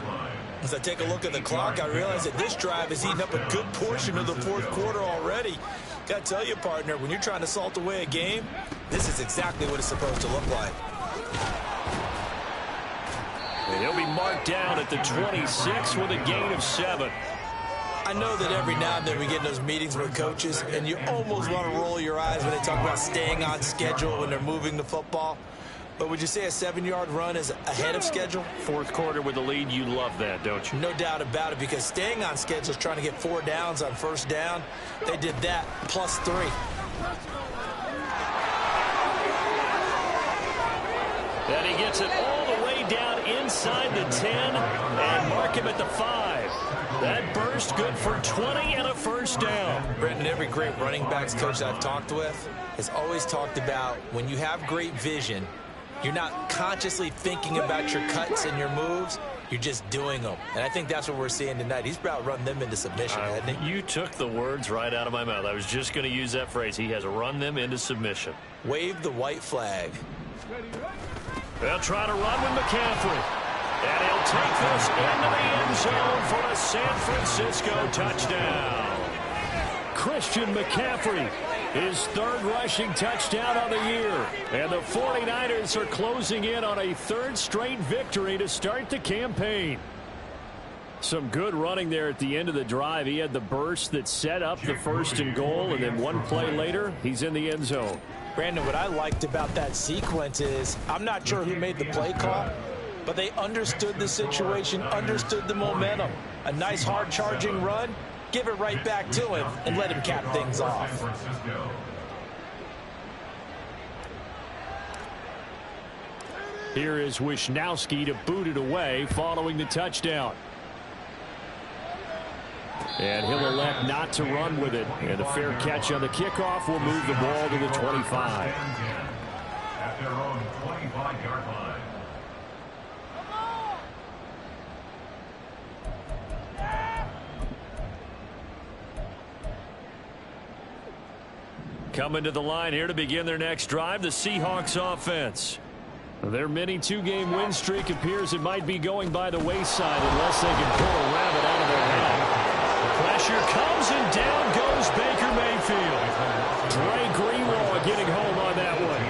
As I take a look at the clock, I realize that this drive has eaten up a good portion of the fourth quarter already. Got to tell you, partner, when you're trying to salt away a game, this is exactly what it's supposed to look like. And he'll be marked down at the 26 with a gain of 7. I know that every now and then we get in those meetings with coaches, and you almost want to roll your eyes when they talk about staying on schedule when they're moving the football. But would you say a 7-yard run is ahead of schedule? Fourth quarter with the lead, you love that, don't you? No doubt about it, because staying on schedule is trying to get 4 downs on first down. They did that plus 3. And he gets it all the way down inside the 10 and mark him at the 5. That burst good for 20 and a first down. Brendan, every great running backs coach I've talked with has always talked about when you have great vision, you're not consciously thinking about your cuts and your moves. You're just doing them. And I think that's what we're seeing tonight. He's about run them into submission, hasn't he? You took the words right out of my mouth. I was just going to use that phrase. He has run them into submission. Wave the white flag. They'll try to run with McCaffrey. And he'll take this into the end zone for a San Francisco touchdown. Christian McCaffrey, his 3rd rushing touchdown on the year. And the 49ers are closing in on a 3rd straight victory to start the campaign. Some good running there at the end of the drive. He had the burst that set up the 1st and goal, and then one play later, he's in the end zone. Brandon, what I liked about that sequence is I'm not sure who made the play call, but they understood the situation, understood the momentum. A nice hard-charging run. Give it right back to him and let him cap things off. Here is Wisnowski to boot it away following the touchdown. And he'll elect not to run with it. And a fair catch on the kickoff will move the ball to the 25. At their own 25-yard line. Coming to the line here to begin their next drive, the Seahawks offense. Their mini 2-game win streak appears it might be going by the wayside unless they can pull a rabbit out of their hat. Pressure comes and down goes Baker Mayfield. Mayfield. Dre Greenlaw getting home on that one.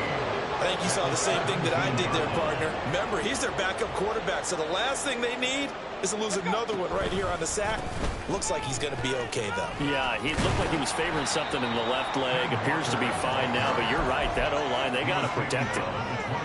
I think you saw the same thing that I did there, partner. Remember, he's their backup quarterback, so the last thing they need is to lose another one right here on the sack. Looks like he's going to be okay, though. Yeah, he looked like he was favoring something in the left leg. Appears to be fine now, but you're right. That O-line, they got to protect him.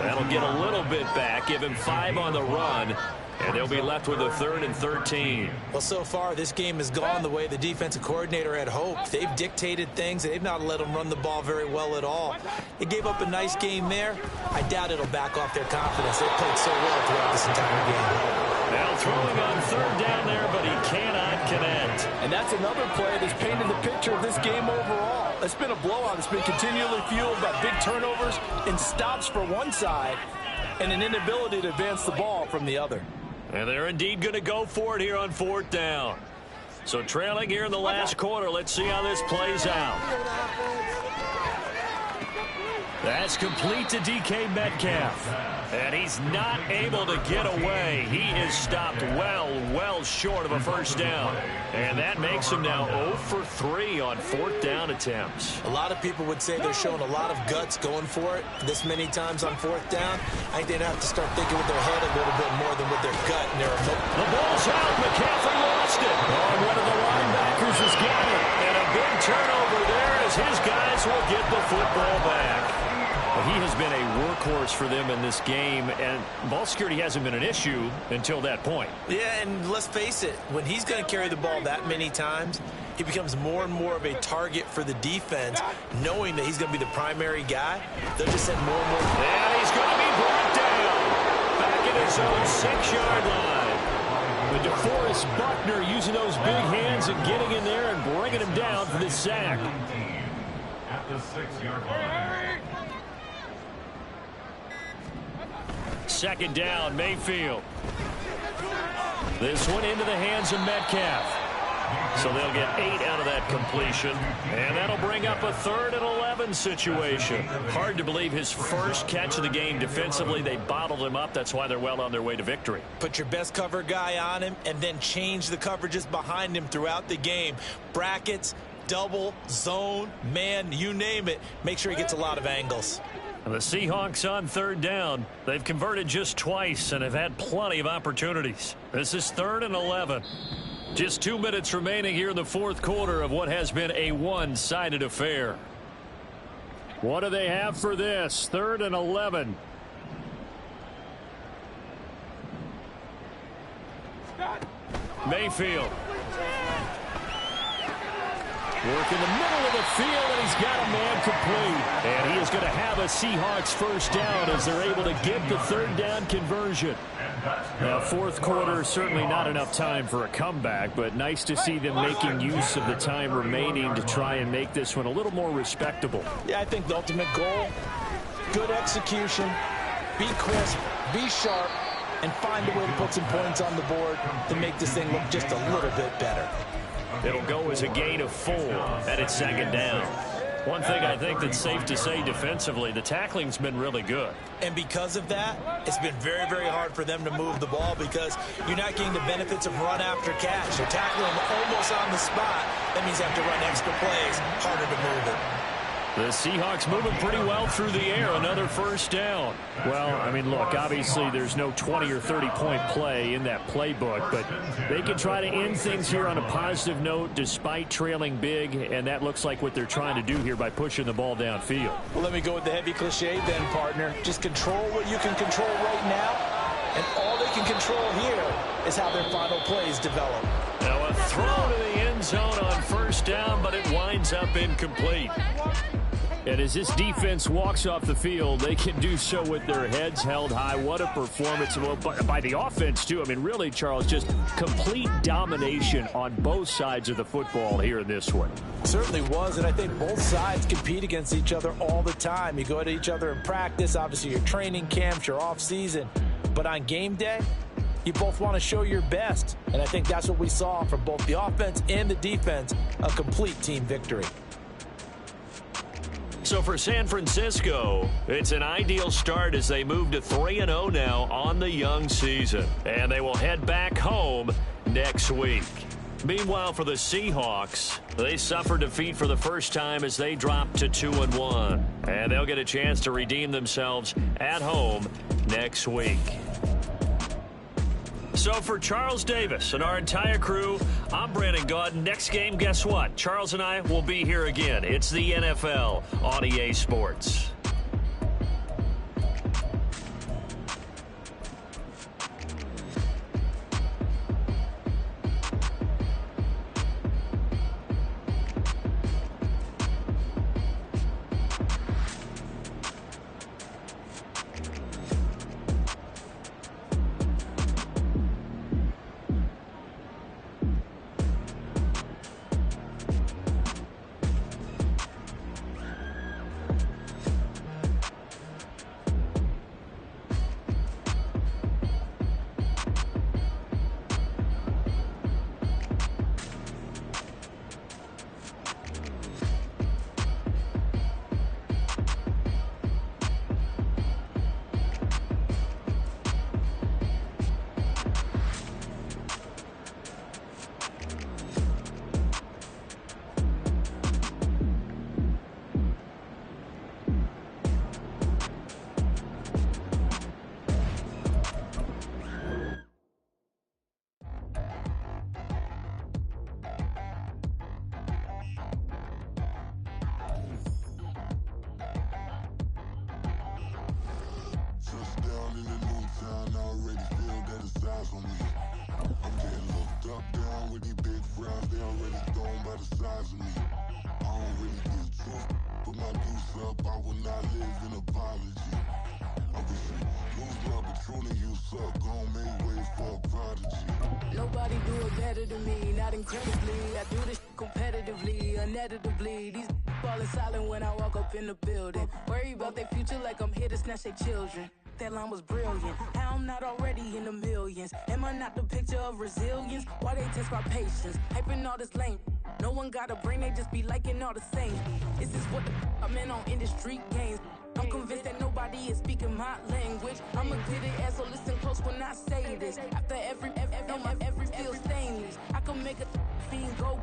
That'll get a little bit back, give him 5 on the run. And they'll be left with a 3rd and 13. Well, so far, this game has gone the way the defensive coordinator had hoped. They've dictated things. They've not let them run the ball very well at all. They gave up a nice game there. I doubt it'll back off their confidence. They played so well throughout this entire game. Now throwing on 3rd down there, but he cannot connect. And that's another play that's painted the picture of this game overall. It's been a blowout. It's been continually fueled by big turnovers and stops for one side and an inability to advance the ball from the other. And they're indeed going to go for it here on 4th down. So trailing here in the last quarter. Let's see how this plays out. That's complete to DK Metcalf. And he's not able to get away. He is stopped well short of a 1st down. And that makes him now 0 for 3 on 4th down attempts. A lot of people would say they're showing a lot of guts going for it this many times on 4th down. I think they'd have to start thinking with their head a little bit more than with their gut. And the ball's out. McCaffrey lost it. Oh, one of the linebackers has got it. And a big turnover there as his guys will get the football back. Well, he has been a workhorse for them in this game, and ball security hasn't been an issue until that point. Yeah, and let's face it, when he's going to carry the ball that many times, he becomes more and more of a target for the defense, knowing that he's going to be the primary guy. They'll just send more and more. And he's going to be brought down back at his own 6-yard line. But DeForest Buckner using those big hands and getting in there and bringing him down for the sack. At the 6-yard line. 2nd down, Mayfield. This one into the hands of Metcalf. So they'll get 8 out of that completion. And that'll bring up a 3rd and 11 situation. Hard to believe his first catch of the game defensively. They bottled him up. That's why they're well on their way to victory. Put your best cover guy on him and then change the coverages behind him throughout the game. Brackets, double, zone, man, you name it. Make sure he gets a lot of angles. And the Seahawks on 3rd down. They've converted just twice and have had plenty of opportunities. This is 3rd and 11. Just 2 minutes remaining here in the 4th quarter of what has been a one-sided affair. What do they have for this? 3rd and 11. Mayfield. Work in the middle of the field, and he's got a man complete. And he is going to have a Seahawks 1st down as they're able to get the 3rd down conversion. Now, 4th quarter, certainly not enough time for a comeback, but nice to see them making use of the time remaining to try and make this one a little more respectable. Yeah, I think the ultimate goal, good execution, be crisp, be sharp, and find a way to put some points on the board to make this thing look just a little bit better. It'll go as a gain of 4, and it's 2nd down. One thing I think that's safe to say defensively, the tackling's been really good. And because of that, it's been very, very hard for them to move the ball because you're not getting the benefits of run after catch. You're tackling almost on the spot. That means you have to run extra plays, harder to move it. The Seahawks moving pretty well through the air. Another 1st down. Well, I mean, look, obviously there's no 20 or 30-point play in that playbook, but they can try to end things here on a positive note despite trailing big, and that looks like what they're trying to do here by pushing the ball downfield. Well, let me go with the heavy cliche then, partner. Just control what you can control right now, and all they can control here is how their final plays develop. Now a throw to the end zone on 1st down, but it winds up incomplete. And as this defense walks off the field, they can do so with their heads held high. What a performance by the offense, too. I mean, really, Charles, just complete domination on both sides of the football here in this one. Certainly was, and I think both sides compete against each other all the time. You go at each other in practice, obviously your training camps, your off-season. But on game day, you both want to show your best. And I think that's what we saw from both the offense and the defense, a complete team victory. So for San Francisco, it's an ideal start as they move to 3-0 now on the young season. And they will head back home next week. Meanwhile, for the Seahawks, they suffered defeat for the first time as they dropped to 2-1. And they'll get a chance to redeem themselves at home next week. So for Charles Davis and our entire crew, I'm Brandon Gaud. Next game, guess what? Charles and I will be here again. It's the NFL on EA Sports. Nobody do it better than me, not incredibly. I do this competitively, uneditably. These falling silent when I walk up in the building. Worry about their future like I'm here to snatch their children. That line was brilliant. How I'm not already in the millions. Am I not the picture of resilience? Why they test my patience? Hyping all this lame. No one got a brain, they just be liking all the same. Is this what the I'm in on industry games? I'm convinced that nobody is speaking my language. I'm a good ass, so listen close when I say this. After every feel stainless. I can make a fiend go.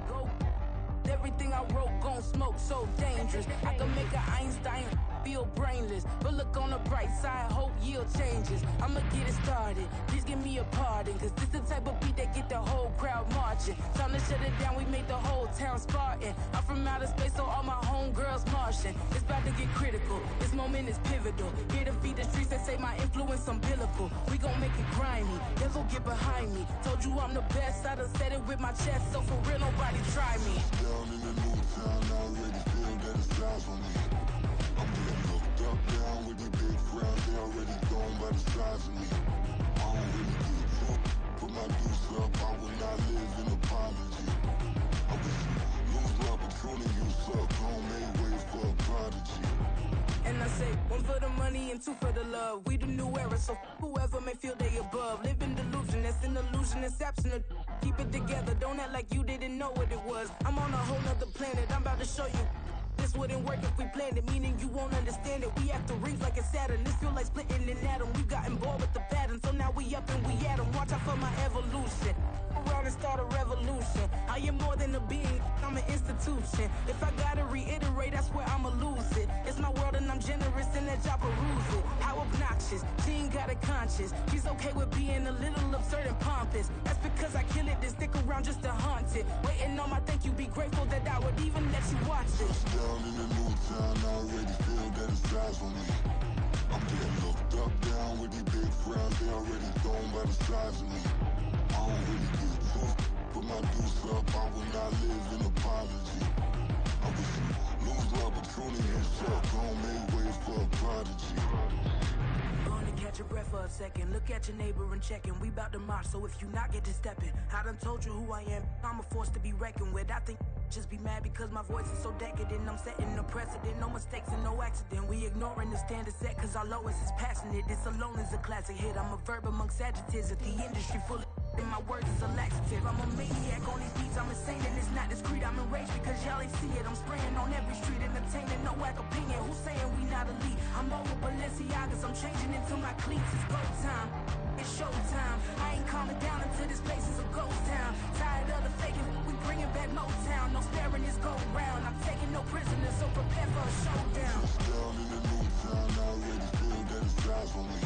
Everything I wrote gon' smoke, so dangerous. I can make an Einstein feel brainless. But look on the bright side, hope yield changes. I'ma get it started, please give me a pardon. Cause this the type of beat that get the whole crowd marching. Time to shut it down, we made the whole town Spartan. I'm from outer space, so all my homegirls Martian. It's about to get critical, this moment is pivotal. Here to feed the streets and say my influence umbilical. We gon' make it grimy, devil get behind me. Told you I'm the best, I done said it with my chest. So for real, nobody try me. Down in the new town, I already feel that it's eyes on me. I'm getting looked up, down with these big crowds, they already gone by the size of me. I don't really get to put my deuce up, I will not live in apology. I wish you lose love, but truly you suck, don't make way for a prodigy. And I say, one for the money and two for the love. We the new era, so whoever may feel they above. Live in delusion, that's an illusion, that's absent. Keep it together, don't act like you didn't know what it was. I'm on a whole nother planet, I'm about to show you. This wouldn't work if we planned it, meaning you won't understand it. We have to rings like a Saturn, this feel like splitting an atom. We got involved with the pattern, so now we up and we at 'em. Watch out for my evolution. Around and start a revolution. I am more than a being, I'm an institution. If I gotta reiterate, I swear I'ma lose it. It's my world and I'm generous and that job peruse it. How obnoxious, she ain't got a conscience. She's okay with being a little absurd and pompous. That's because I kill it, then stick around just to haunt it. Waiting on my thank you, be grateful that I would even let you watch it. Down in the new town, I already feel that it's eyes on me. I'm getting looked up, down with these big crowds, they already gone by the size of me. I don't really get to put my deuce up, I will not live in apology. I wish you lose love, but truly you suck, don't make way for a prodigy. Gonna catch your breath for a second. Look at your neighbor and check in. We bout to march, so if you not get to stepping. I done told you who I am. I'm a force to be reckoned with. I think just be mad because my voice is so decadent. I'm setting a precedent. No mistakes and no accident. We ignoring the standard set cause our lowest is passionate. This alone is a classic hit. I'm a verb amongst adjectives. If the industry full of and my words is a laxative. I'm a maniac on these beats, I'm insane and it's not discreet. I'm enraged because y'all ain't see it. I'm spraying on every street, entertaining, no whack opinion. Who's saying we not elite? I'm over Balenciagas, I'm I'm changing into my cleats, it's go time. It's showtime. I ain't calming down until this place is a ghost town. Tired of the faking, we bringing back Motown. No sparing this go round. I'm taking no prisoners, so prepare for a showdown. Down in the new town, I already feel that it's eyes on me.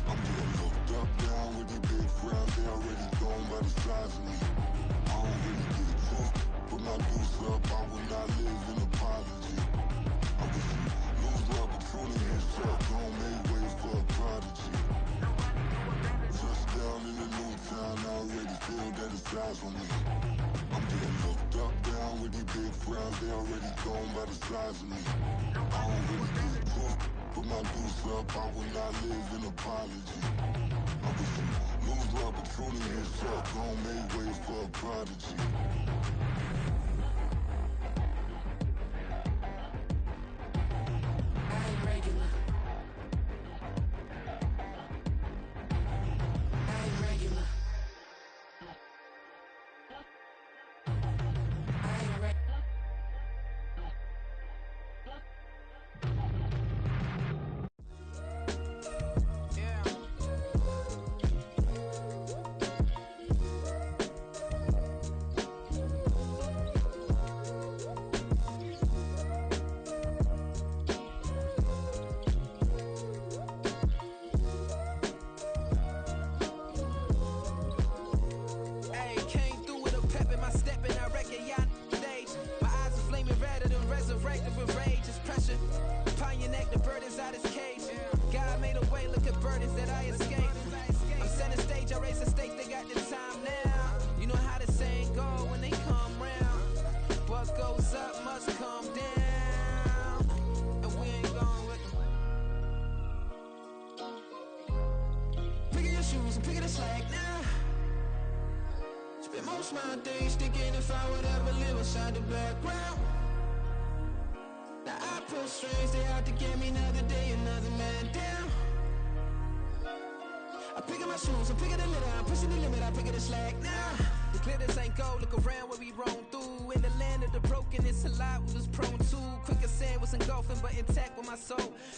I'm getting looked up, down with these big crowds. They already gone by the size of me. I don't really get a talk. Put my deuce up, I will not live in apology. I wish you lose the opportunity and shut. Don't make way for a prodigy. Down in the new town, I already feel that it's eyes on me. I'm getting looked up, down with these big crowds. They already gone by the size of me. I don't really get a talk. Put my deuce up, I will not live in apology. I wish you lose the opportunity and shut. Don't make way for a prodigy.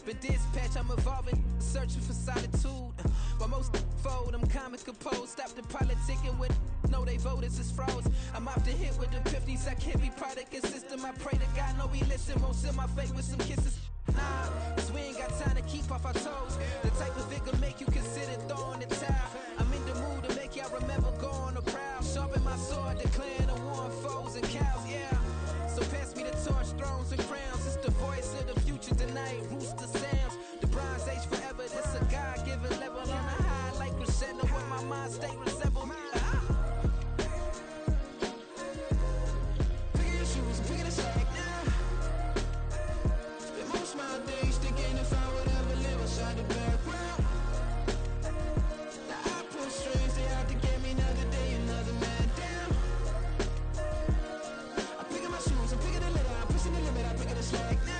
Been dispatched, I'm evolving, searching for solitude. While most fold, I'm comic composed. Stop the politicking with no, they voters is froze. I'm often hit with the 50s, I can't be product of system. I pray to God, no, we listen. Won't seal my fate with some kisses. Nah, cause we ain't got time to keep off our toes. The type of it can make you consider throwing the towel. I'm in the mood to make y'all remember going to proud. Sharpen my sword, declaring a war on foes and cows, yeah. So pass me the torch, thrones and crowns. It's the voice of the future tonight. Rooster sounds, the Bronze Age forever. This a God-given level on a high like crescendo. When my mind state resemble me. Pick your shoes and pick the slack now. Spend most of my days thinking if I would ever live outside the background. Now I pull strings, they out to get me another day, another man down. I'm picking my shoes, I'm picking the litter, I'm pushing the limit, I'm picking the slack now.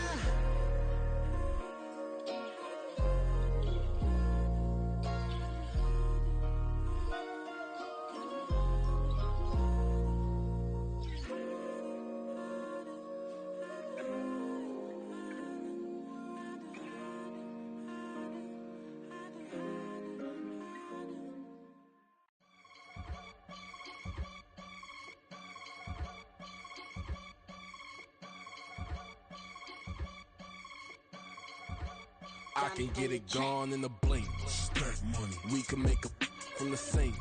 I can get it gone in a blink. Stack money. We can make a from the sink.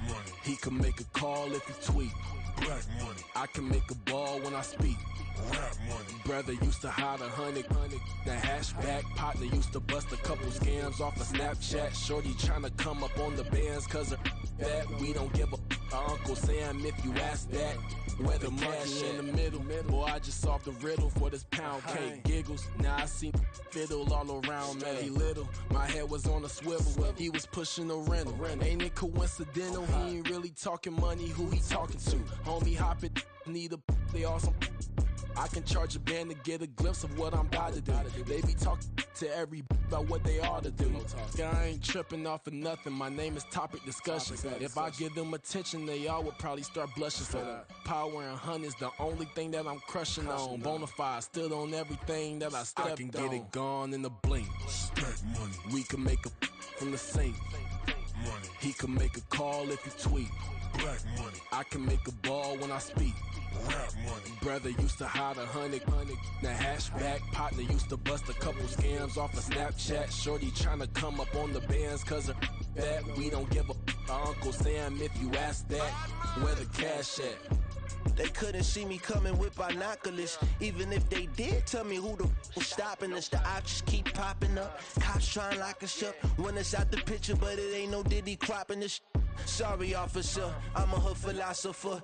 Money. He can make a call if he tweet. Black money. I can make a ball when I speak. Rap money. Brother used to hide 100. The hashback partner used to bust a couple scams off of Snapchat. Shorty tryna come up on the bands cause of that. We don't give a Uncle Sam if you ask that. Where the money in the middle. Boy, I just solved the riddle for this pound cake. Giggles, now I see fiddle all around me. He little, my head was on a swivel. He was pushing a rental. Ain't it coincidental? He ain't really talking money, who he talking to? Homie hop it, need a, they awesome. I can charge a band to get a glimpse of what I'm about to do. They be talking to every about what they ought to do. I ain't tripping off of nothing. My name is Topic Discussion. If I give them attention, they all would probably start blushing. Power and hunt is the only thing that I'm crushing on. Bonafide, stood on everything that I stepped on. I can get it gone in a blink. Money. We can make a from the sink. Money. He can make a call if he tweet. Black money. I can make a ball when I speak. Rap money. Brother used to hide 100. The hashback partner used to bust a couple scams off of Snapchat. Shorty tryna come up on the bands cause of that. We don't give a Uncle Sam if you ask that. Where the cash at? They couldn't see me coming with binoculars. Even if they did, tell me who the was stopping us. The options keep popping up. Cops trying to lock us up. When it's out the picture, but it ain't no Diddy cropping this. Sorry, officer, I'm a hood philosopher.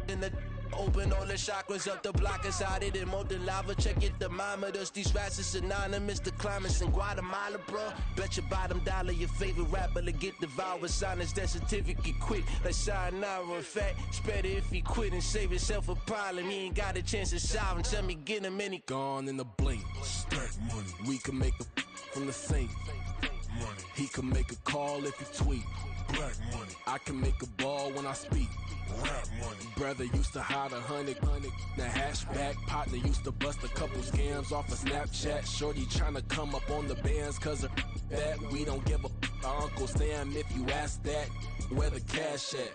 In the open all the chakras up the block inside it and molten lava. Check your thermometers. These rats is synonymous. The climates in Guatemala, bro. Bet your bottom dollar your favorite rapper to get devoured. Sign his death certificate quick. Like sayonara. In fact, it's better if he quit and save himself a problem. He ain't got a chance to solve and tell me get him any. Gone in a blink. Stack money. We can make a from the sink. Money. He can make a call if he tweet. Black money. I can make a ball when I speak. Rap money. Brother used to hide 100. The hashback partner used to bust a couple scams off of Snapchat. Shorty tryna come up on the bands cause of that. We don't give a Uncle Sam if you ask that. Where the cash at?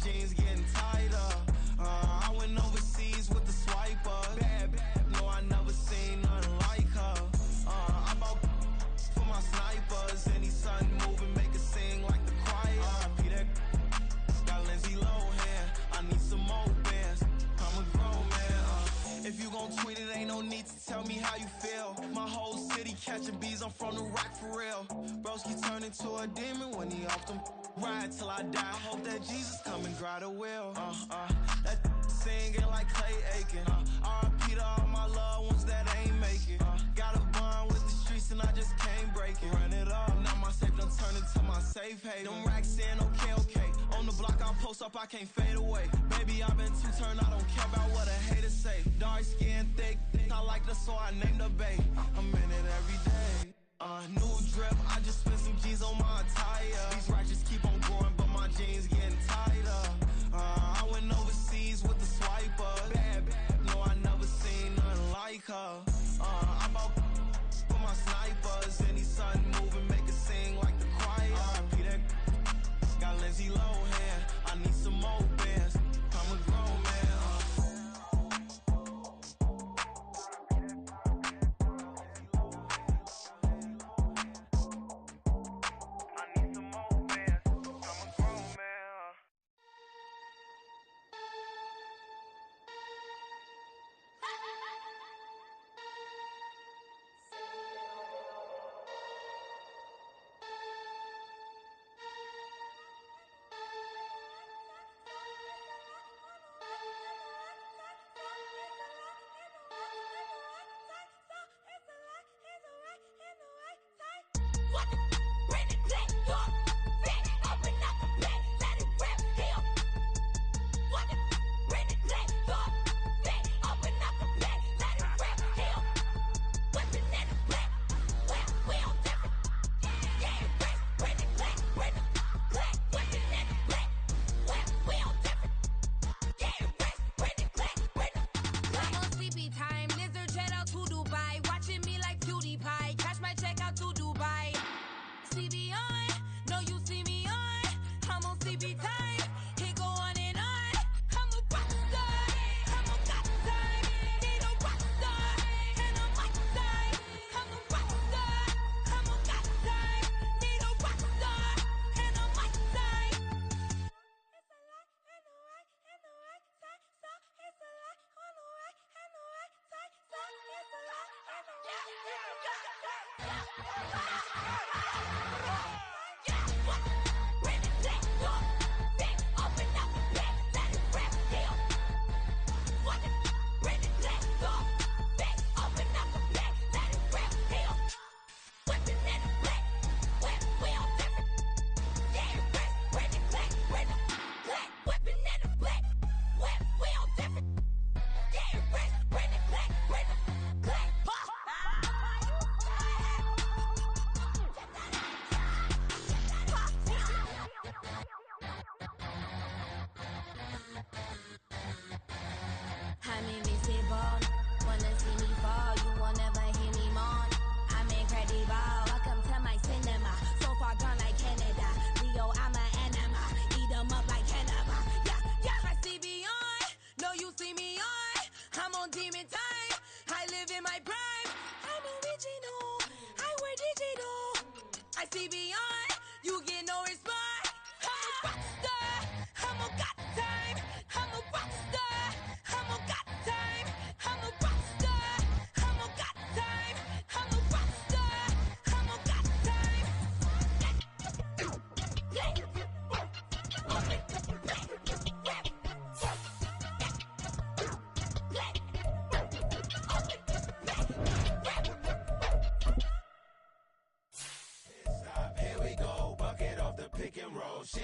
Jeans getting tighter. I went overseas with the swiper. Bad, no, I never seen nothing like her. I bought for my snipers. Any son moving, make it sing like the choir. RIP that got Lindsay Lohan. I need some more bands. I'm a grown man. If you gon' tweet it, ain't no need to tell me how you feel. My whole city catching bees, I'm from the rock for real. Broski turn into a demon when he off them. Ride till I die. I hope that Jesus come and grab the wheel. That singing like Clay Aiken. RIP to all my loved ones that ain't make it. Got a bond with the streets and I just can't break it. Run it up. Now my safe done turn into my safe haven. Them racks in, okay. On the block I post up, I can't fade away. Baby, I've been too turned, I don't care about what a hater say. Dark skin, thick. I like the so I named the bae. I'm in it every day. New drip, I just spent some G's on my attire. These righteous keep on going, but my jeans getting tighter. I went overseas with the swiper. Bad, no, I never seen nothing like her. I bought for my snipers. Any son moving, make it sing like the choir. RIP that got Lindsay Lohan. I need some more bands. I'm a grown man. see beyond. You get no response. I'm a rock star. I'm a got time. I'm a rock star. I'm a got time. I'm a rock star. I'm a got time. I'm a rock star. I'm a got time. Here we go, bucket off the pick and roll. Shit,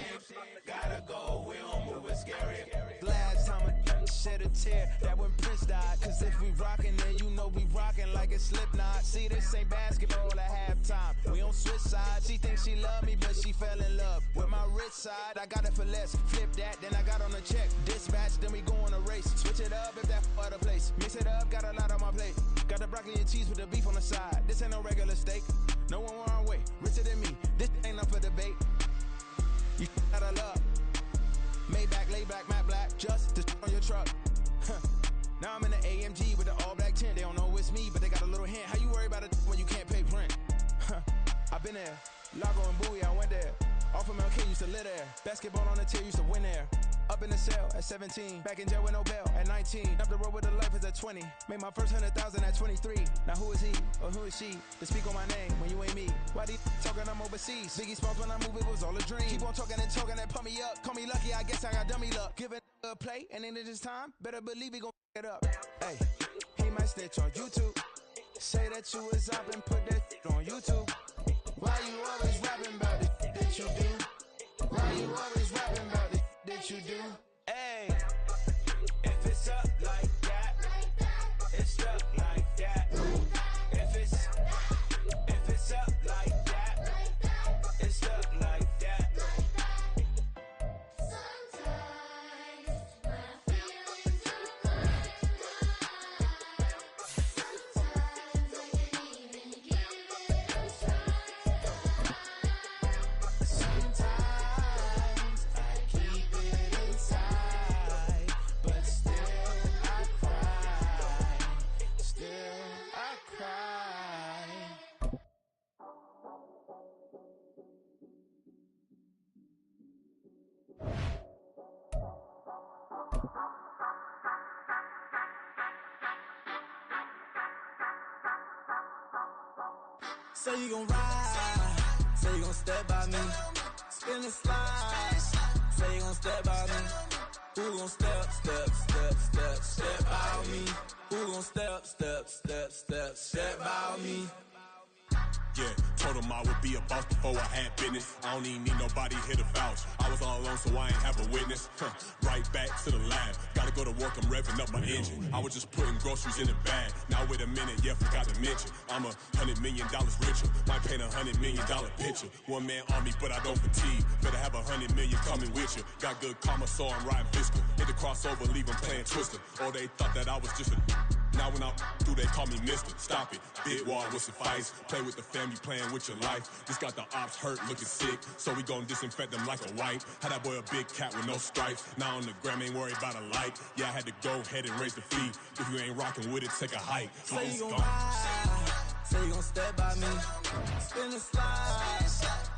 gotta go, we don't move it scary. Last time I shed a tear, that when Prince died. Cause if we rockin', then you know we rockin' like a Slipknot. See, this ain't basketball at halftime. We don't switch sides. She thinks she love me, but she fell in love with my rich side. I got it for less, flip that, then I got on a check. Dispatch, then we go on a race. Switch it up if that other place. Mix it up, got a lot on my plate. Got the broccoli and cheese with the beef on the side. This ain't no regular steak. No one wrong way, richer than me. This ain't up for debate. You out of luck. Maybach, lay back, matte black, just to on your truck. Now I'm in the AMG with the all black tint. They don't know it's me, but they got a little hint. How you worry about it when you can't pay rent? I've been there. Lago and Bowie, I went there. Off of MLK, used to live there. Basketball on the tier, used to win there. Up in the cell at 17. Back in jail with no bail at 19. Up the road with the life is at 20. Made my first 100,000 at 23. Now who is he or who is she to speak on my name when you ain't me? Why these talking I'm overseas? Biggie Smalls when I move, it was all a dream. Keep on talking and pump me up. Call me lucky, I guess I got dummy luck. Give it a play and then it is time. Better believe he gon' it up. Hey, he might snitch on YouTube. Say that you was up and put that on YouTube. Why you always rapping about it that you do? Why you always rapping about it that you do? Hey, if it's up like that, it's up like that. If it's up like that, it's up like that. Sometimes my feelings are sometimes I can't even give it a try. Sometimes I keep it inside, but still I cry. Still I cry. Say you gon' ride, say you gon' step by me, spin and slide, say you gon' step by me. Who gon' step by me? Who gon' step by me? Yeah, told him I would be a boss before I had business. I don't even need nobody here to vouch. I was all alone, so I ain't have a witness. Right back to the lab. Gotta go to work, I'm revving up my engine. I was just putting groceries in the bag. Now wait a minute, yeah, forgot to mention. I'm $100 million richer. Might paint $100 million picture. One man army, but I don't fatigue. Better have 100 million coming with you. Got good karma, so I'm riding fiscal. Hit the crossover, leave them playing Twister. Oh, they thought that I was just a... Now when I do, they call me Mister. Stop it. Big wall with suffice. Play with the family, playing with your life. This got the ops hurt, looking sick. So we gon' disinfect them like a wipe. Had that boy a big cat with no stripes. Now on the gram, ain't worried about a light. Yeah, I had to go ahead and raise the fee. If you ain't rocking with it, take a hike. Say you gon' ride, say you gon' step by me, spin and slide,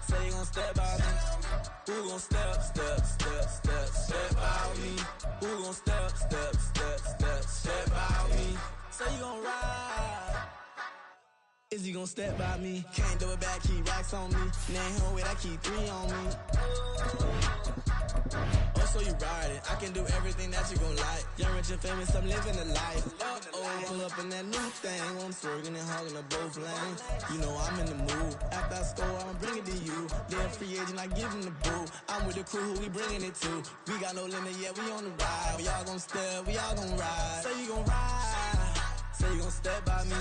say you gon' step by me. Who gon' step by me? Who gon' step by me? Say you gon' ride. Is he gon' step by me? Can't do it back, keep racks on me. Name home with I keep 3 on me. Oh, so you riding? I can do everything that you gon' like. Young, rich, and famous, I'm living the life. Uh-oh, pull up in that new thing. I'm swerving and hogging up both lanes. You know I'm in the mood. After I score, I'ma bring it to you. They're a free agent, I give him the boo. I'm with the crew, who we bringing it to. We got no limit, yeah, we on the ride. We all gon' step, we all gon' ride. Say you gon' ride, say you gon' step by me.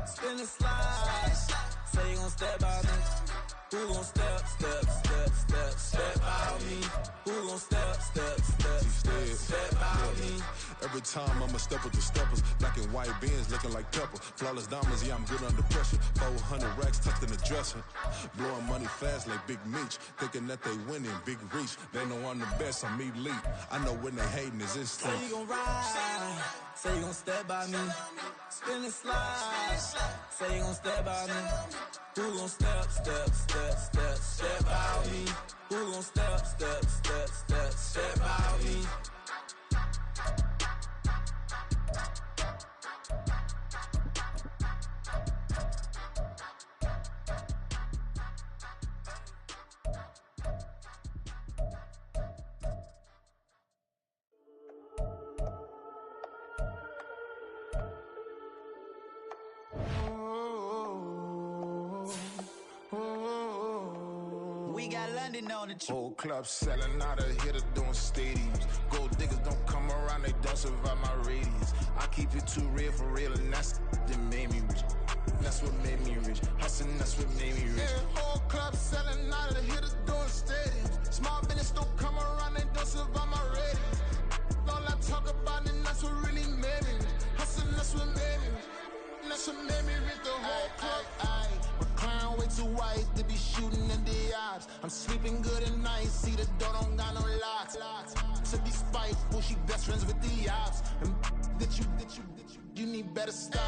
Spin and slide, say you gon' step by me. Who gon' step by me? Who gon' step by me? Every time I'ma step with the steppers, black and white beans looking like pepper. Flawless diamonds, yeah, I'm good under pressure. 400 racks tucked in the dresser. Blowing money fast like Big Meech, thinking that they winning, big reach. They know I'm the best, I'm elite. I know when they hating is instinct. Say you gon' ride, say you gon' stand by me. Spin and slide, say you gon' stand by me. Who gon' step by me? Who gon' step by me? We got London on the Whole club selling out of hitter doing stadiums. Gold diggers don't come around, they don't survive my radius. I keep it too real for real, and that's that made me rich. That's what made me rich. Hustling, that's what made me rich. Yeah, whole club selling out of hitters doing stadiums. Small business don't come around, they don't survive my radius. All I talk about, and that's what really made me rich. Hustling, that's what made me rich. And that's what made me rich, the whole club. My crown way too white to be shooting in the eyes. I'm sleeping good at night, see the door don't got no locks. To be spiteful, she best friends with the ops. And that you need better stop.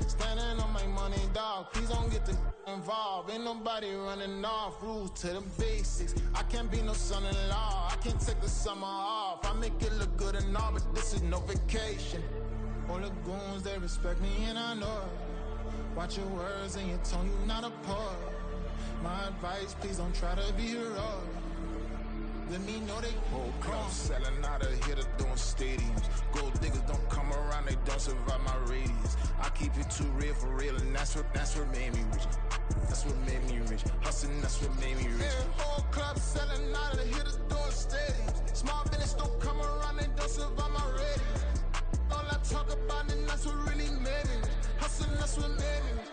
Standing on my money, dog. Please don't get the involved. Ain't nobody running off. Rules to the basics. I can't be no son-in-law. I can't take the summer off. I make it look good and all, but this is no vacation. All the goons, they respect me and I know it. Watch your words and your tone, you not a poet. My advice, please don't try to be heroic. Let me know they whole club selling out of hitter doing stadiums. Gold diggers don't come around, they don't survive my radius. I keep it too real for real, and that's what made me rich. That's what made me rich. Hustling, that's what made me rich. Yeah, whole club selling out of the hitters doing stadiums. Small business don't come around, they don't survive my radius. All I talk about, and that's what really made me rich. Hustling, that's what made me rich.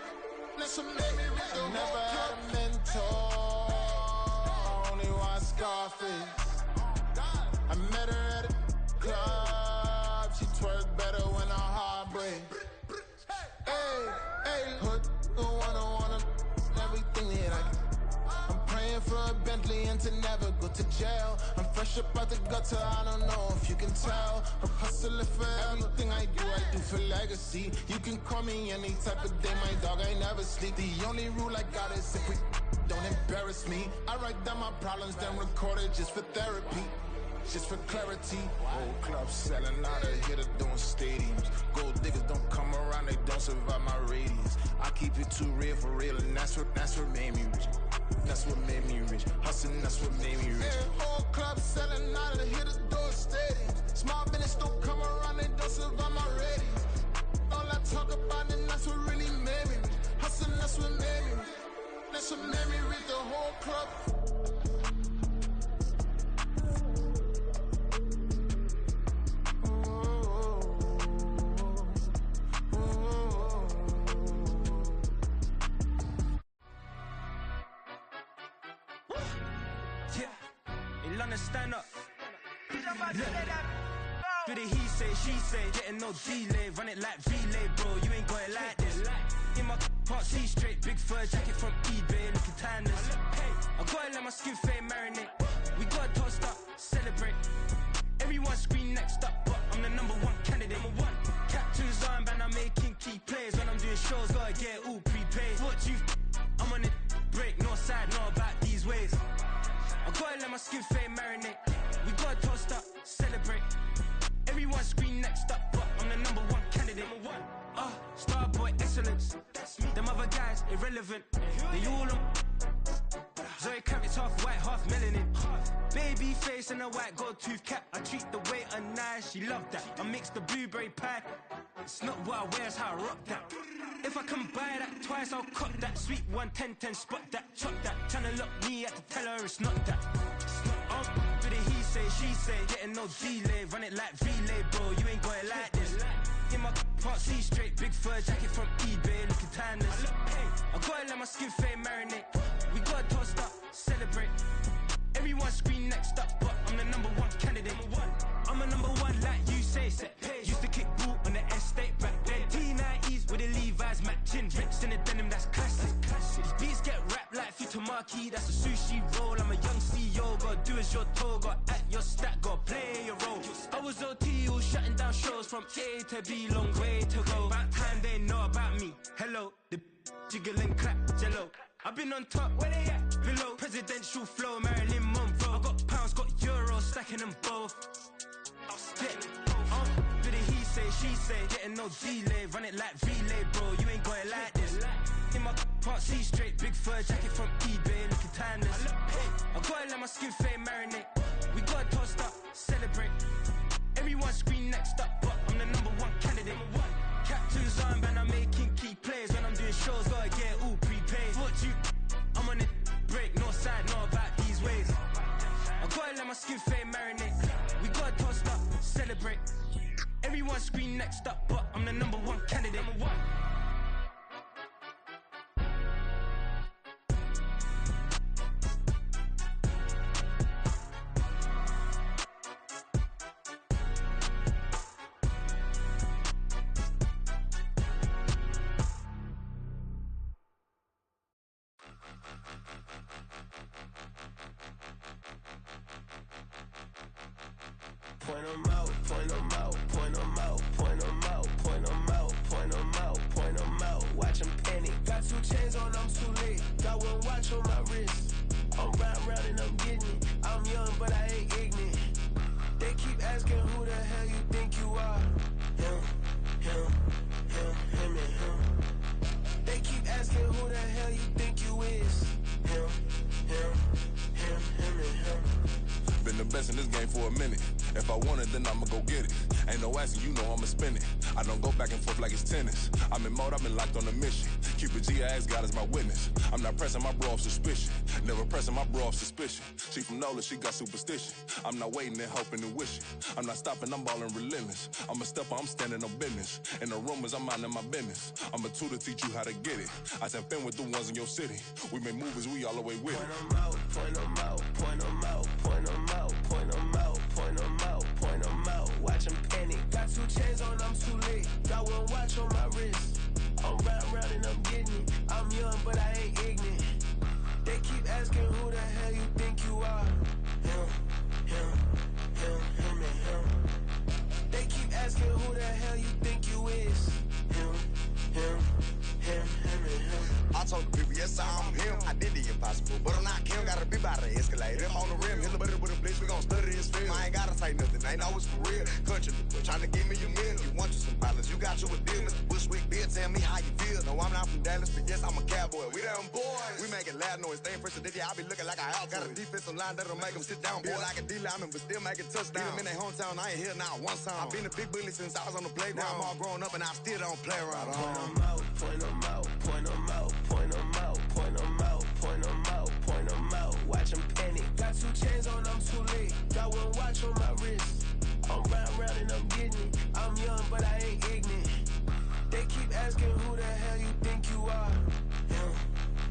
That's what made me rich. I never had a mentor. Scarface. I met her at a club. She twerk better when her heart breaks. Hey, hood, wanna everything that I can. I'm praying for a Bentley and to never go to jail. I'm fresh up out the gutter, I don't know if you can tell. I'm hustling for everything I do for legacy. You can call me any type of day, my dog, I never sleep. The only rule I got is if we don't embarrass me. I write down my problems, then record it just for therapy, just for clarity. Whole club selling out of hitter doing stadiums. Gold diggers don't come around, they don't survive my radius. I keep it too real for real, and that's what made me rich. That's what made me rich. Hustling, that's what made me rich. Yeah, whole club selling out of the hitters doing stadiums. Small business don't come around, they don't survive my radius. All I talk about, and that's what really made me rich. Hustling, that's what made me rich. That's what made me read the whole club. Yeah, in London, stand up. Look. Do the he say, she say, getting no delay, run it like relay, bro. You ain't got it like this. In my part C straight, big fur jacket from eBay, looking timeless. I gotta let my skin fade marinate. We gotta toast up, celebrate. Everyone scream next up, but I'm the number one candidate. Captain's armband, I'm making key plays. When I'm doing shows, gotta get it all prepaid. What you I'm on it, break, no side, know about these ways. I gotta let my skin fade marinate. We gotta toast up, celebrate. Everyone scream next up, but I'm the number one candidate. Starboy excellence. Them other guys irrelevant. They all on. Zoe Kravitz half white, half melanin. Baby face and a white gold tooth cap. I treat the waiter nice, she love that. I mix the blueberry pie. It's not what I wear, it's how I rock that. If I can buy that twice, I'll cut that. Sweet 110, spot that, chop that. Tryna lock me at the teller, it's not that. Do the he say, she say, getting no delay, run it like relay, bro. You ain't got it like this. In my part C straight, big fur jacket from eBay, looking timeless. I gotta let my skin fade marinate. We gotta toast up, celebrate. Everyone scream next up, but I'm the number one candidate. I'm a number one, like you say. Used to kick boot on the estate back then. T90s with the Levi's matching. Rips in the denim, that's classic. These beats get wrapped like Futamaki, that's a sushi roll. I'm a young CEO, gotta do as you're told. Gotta act your stat, gotta play your role. I was OT, all shutting down shows from A to B, long way to go. About time they know about me. Hello, the jiggle and clap, jello. I've been on top, where they at? Below. Presidential flow, Marilyn Monroe. I got pounds, got euros, stacking them both. Do the he say, she say, getting no delay. Run it like relay, bro, you ain't got it like this. In my can't see straight, big fur jacket from eBay, looking timeless. I gotta let my skin fade marinate. We gotta toast up, celebrate. Everyone scream next up, but I'm the #1 candidate. Captain's armband, I'm making key plays. When I'm doing shows, gotta get all prepaid. What you, I'm on it, break, no side, know about these ways. I gotta let my skin fade marinate. We gotta toast up, celebrate. Everyone scream next up, but I'm the #1 candidate. Point 'em out, point 'em out, point 'em out, point 'em out, point 'em out, point 'em out, point 'em out. Watch 'em panic. Got 2 chains on, I'm too late. Got 1 watch on my wrist. I'm round and I'm getting it. I'm young, but I ain't ignorant. They keep asking who the hell you think you are. Him, and him. They keep asking who the hell you think you is. Him, and him. Been the best in this game for a minute. If I want it, then I'ma go get it. Ain't no asking, you know I'ma spin it. I don't go back and forth like it's tennis. I'm in mode, I've been locked on a mission. Keep it G, I ask God as my witness. I'm not pressing my bro off suspicion. Never pressing my bro off suspicion. She from Nola, she got superstition. I'm not waiting and hoping and wishing. I'm not stopping, I'm balling relentless. I'm a stepper, I'm standing on business. In the rumors, I'm minding my business. I'm a tutor, teach you how to get it. I said, been with the ones in your city. We make movies, we all the way with it. Point 'em out, point 'em out, point 'em out, point 'em out, point 'em out, point 'em out, point 'em out. Watch 'em panic. Got 2 chains on, I'm too late. Got 1 watch on my wrist. I'm round and I'm getting it. I'm young, but I ain't ignorant. They keep asking who the hell you think you are. Him, and him. They keep asking who the hell you think you is. Him, and him. I told the people, yes, I'm him. I did the impossible, but I'm not Kim. Gotta be by the escalator. I'm on the rim, hit the butter with a blitz. We gon' study this film. I ain't gotta say nothing, ain't always for real. Country people trying to give me a meal. You want you some violence, you got you a deal. Mr. Bushwick, Bill, tell me how you feel. No, I'm not from Dallas, but yes, I'm a cowboy. We them boys. We making loud noise. Staying president, yeah, I be looking like a house. Got a defensive line that'll make them sit down. Feel like a D-lineman, but still making touchdowns. Beat them in their hometown, I ain't here now one time. I been a big bully since I was on the playground. Now I'm all grown up and I still don't play around. Point 'em out, point 'em out, point 'em out, point 'em out, point 'em out, point 'em out, point 'em out. Watch 'em panic. Got 2 chains on, I'm too late. Got 1 watch on my wrist. I'm round and I'm getting it. I'm young, but I ain't ignorant. They keep asking who the hell you think you are.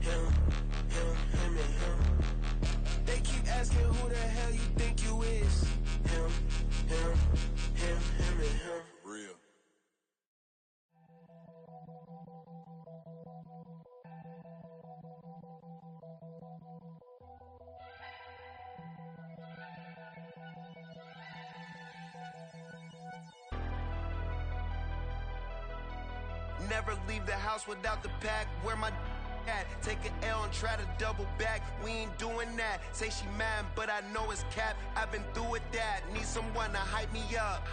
Him, and him. They keep asking who the hell you think you is. Him, and him. Real. Never leave the house without the pack. Where my at? Take an L and try to double back. We ain't doing that. Say she mad, but I know it's cap. I've been through with that. Need someone to hype me up.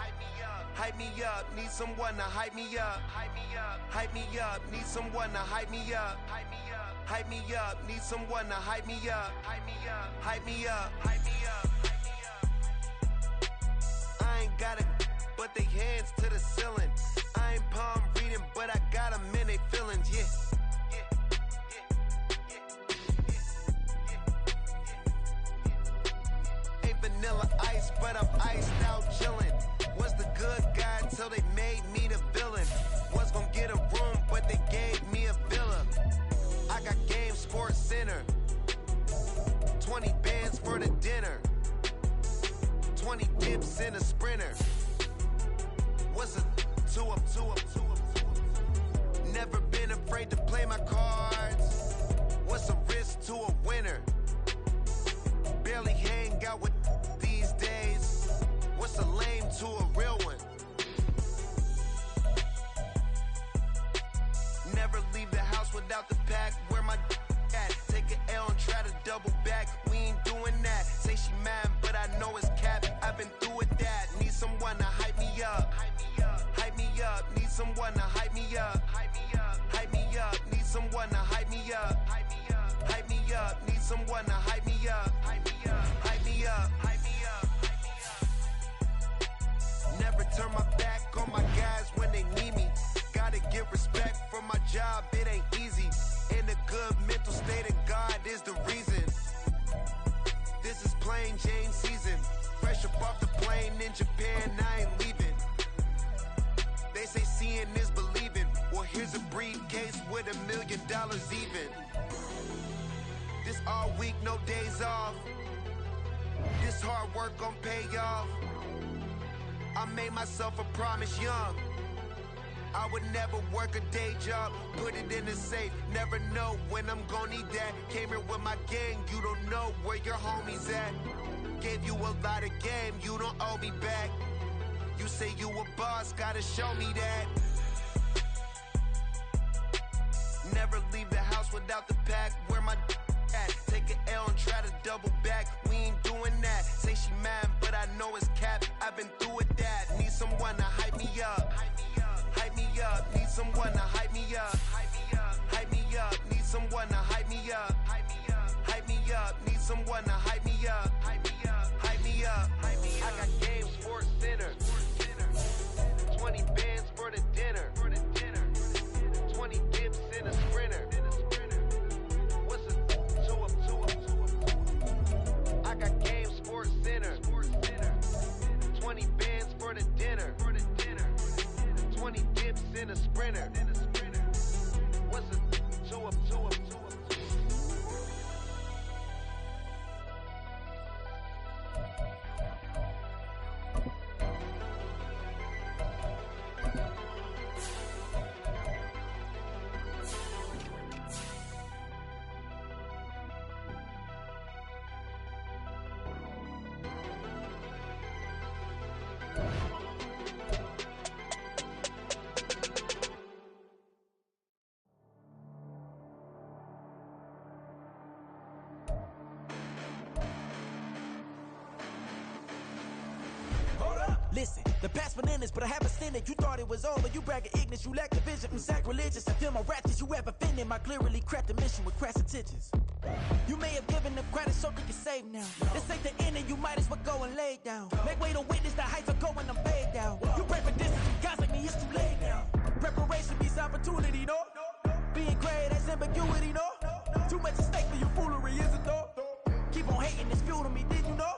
Hype me up. Need someone to hype me up. Hype me up. Need someone to hype me up. Hype me up. Need someone to hype me up. Hype me up. I ain't got it, but they hands to the ceiling. I ain't palm reading, but I got them in they feelings, yeah. Ain't vanilla ice, but I'm iced out chillin'. Was the good guy till they made me the villain. Was gonna get a room, but they gave me a villa. I got Game Sports Center. 20 bands for the dinner. 20 dips in a Sprinter. What's a double back, we ain't doing that. Say she mad, but I know it's cap. I've been through with that. Need someone to hype me up. Hype me up. Need someone to hype me up. Hype me up. Need someone to hype me up. Hype me up. Need someone to hype me up. Hype me up. Hype me up. Hype me up. Never turn my back on my guys when they need me. Gotta give respect for my job, it ain't easy. In a good mental state, and God is the reason. This is plain Jane season. Fresh up off the plane in Japan, I ain't leaving. They say seeing is believing. Well, here's a briefcase with $1 million even. This all week, no days off. This hard work gon' pay off. I made myself a promise young. I would never work a day job, put it in the safe. Never know when I'm gon' need that. Came here with my gang, you don't know where your homies at. Gave you a lot of game, you don't owe me back. You say you a boss, gotta show me that. Never leave the house without the pack. Where my at? Take an L and try to double back. We ain't doing that. Say she mad, but I know it's cap. I've been through with that. Need someone to hype me up. Hype me up. Need someone to hype me up. Hype me up. Need someone to hype me up. Hype me up. Need someone to hype me up. Hype me up. I got Game Sports Center. 20 bands for the dinner. 20 dips in a sprinter. What's a 2 up? I got Game Sports Center. 20 bands for the dinner. 20 dips in a sprinter. What's a 2 up? Listen, the past bananas, but I haven't seen it. You thought it was over, you bragging ignorance, you lack the vision from sacrilegious. I feel my ratchets, you have offended my clearly crafted mission with crass intentions. You may have given them credit so they can save now. This ain't the end and you might as well go and lay down. Make way to witness the heights of going, I'm fade down. You pray for distance, guys like me, it's too late now. Preparation means opportunity, no? Being great, that's ambiguity, no? Too much at stake for your foolery, is it though? Keep on hating, it's fuel to me, did you know?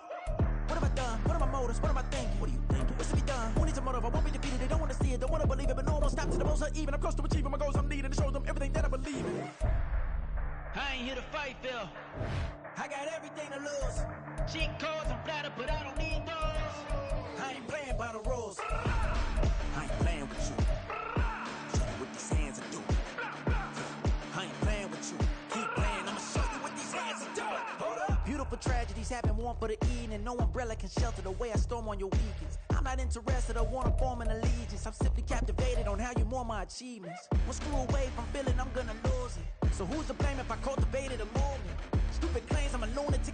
What have I done? What are my motives? What am I thinking? What are you thinking? What's to be done? Who needs a motive? I won't be defeated. They don't want to see it, don't want to believe it, but no one will stop to the most even. I'm close to achieving my goals. I'm needing to show them everything that I believe in. I ain't here to fight, Phil. I got everything to lose. Cheat codes, I'm flattered, but I don't need those. I ain't playing by the rules. I ain't playing with you. Show you what these hands are doing. I ain't playing with you. Keep playing, I'ma show you what these hands are doing. Hold up. Beautiful tragedies happen, one for the evening. No umbrella can shelter the way I storm on your weekends. I'm not interested, I wanna form an allegiance. I'm simply captivated on how you mourn my achievements. One screw away from feeling I'm gonna lose it. So who's to blame if I cultivated a movement? Stupid claims I'm a lunatic.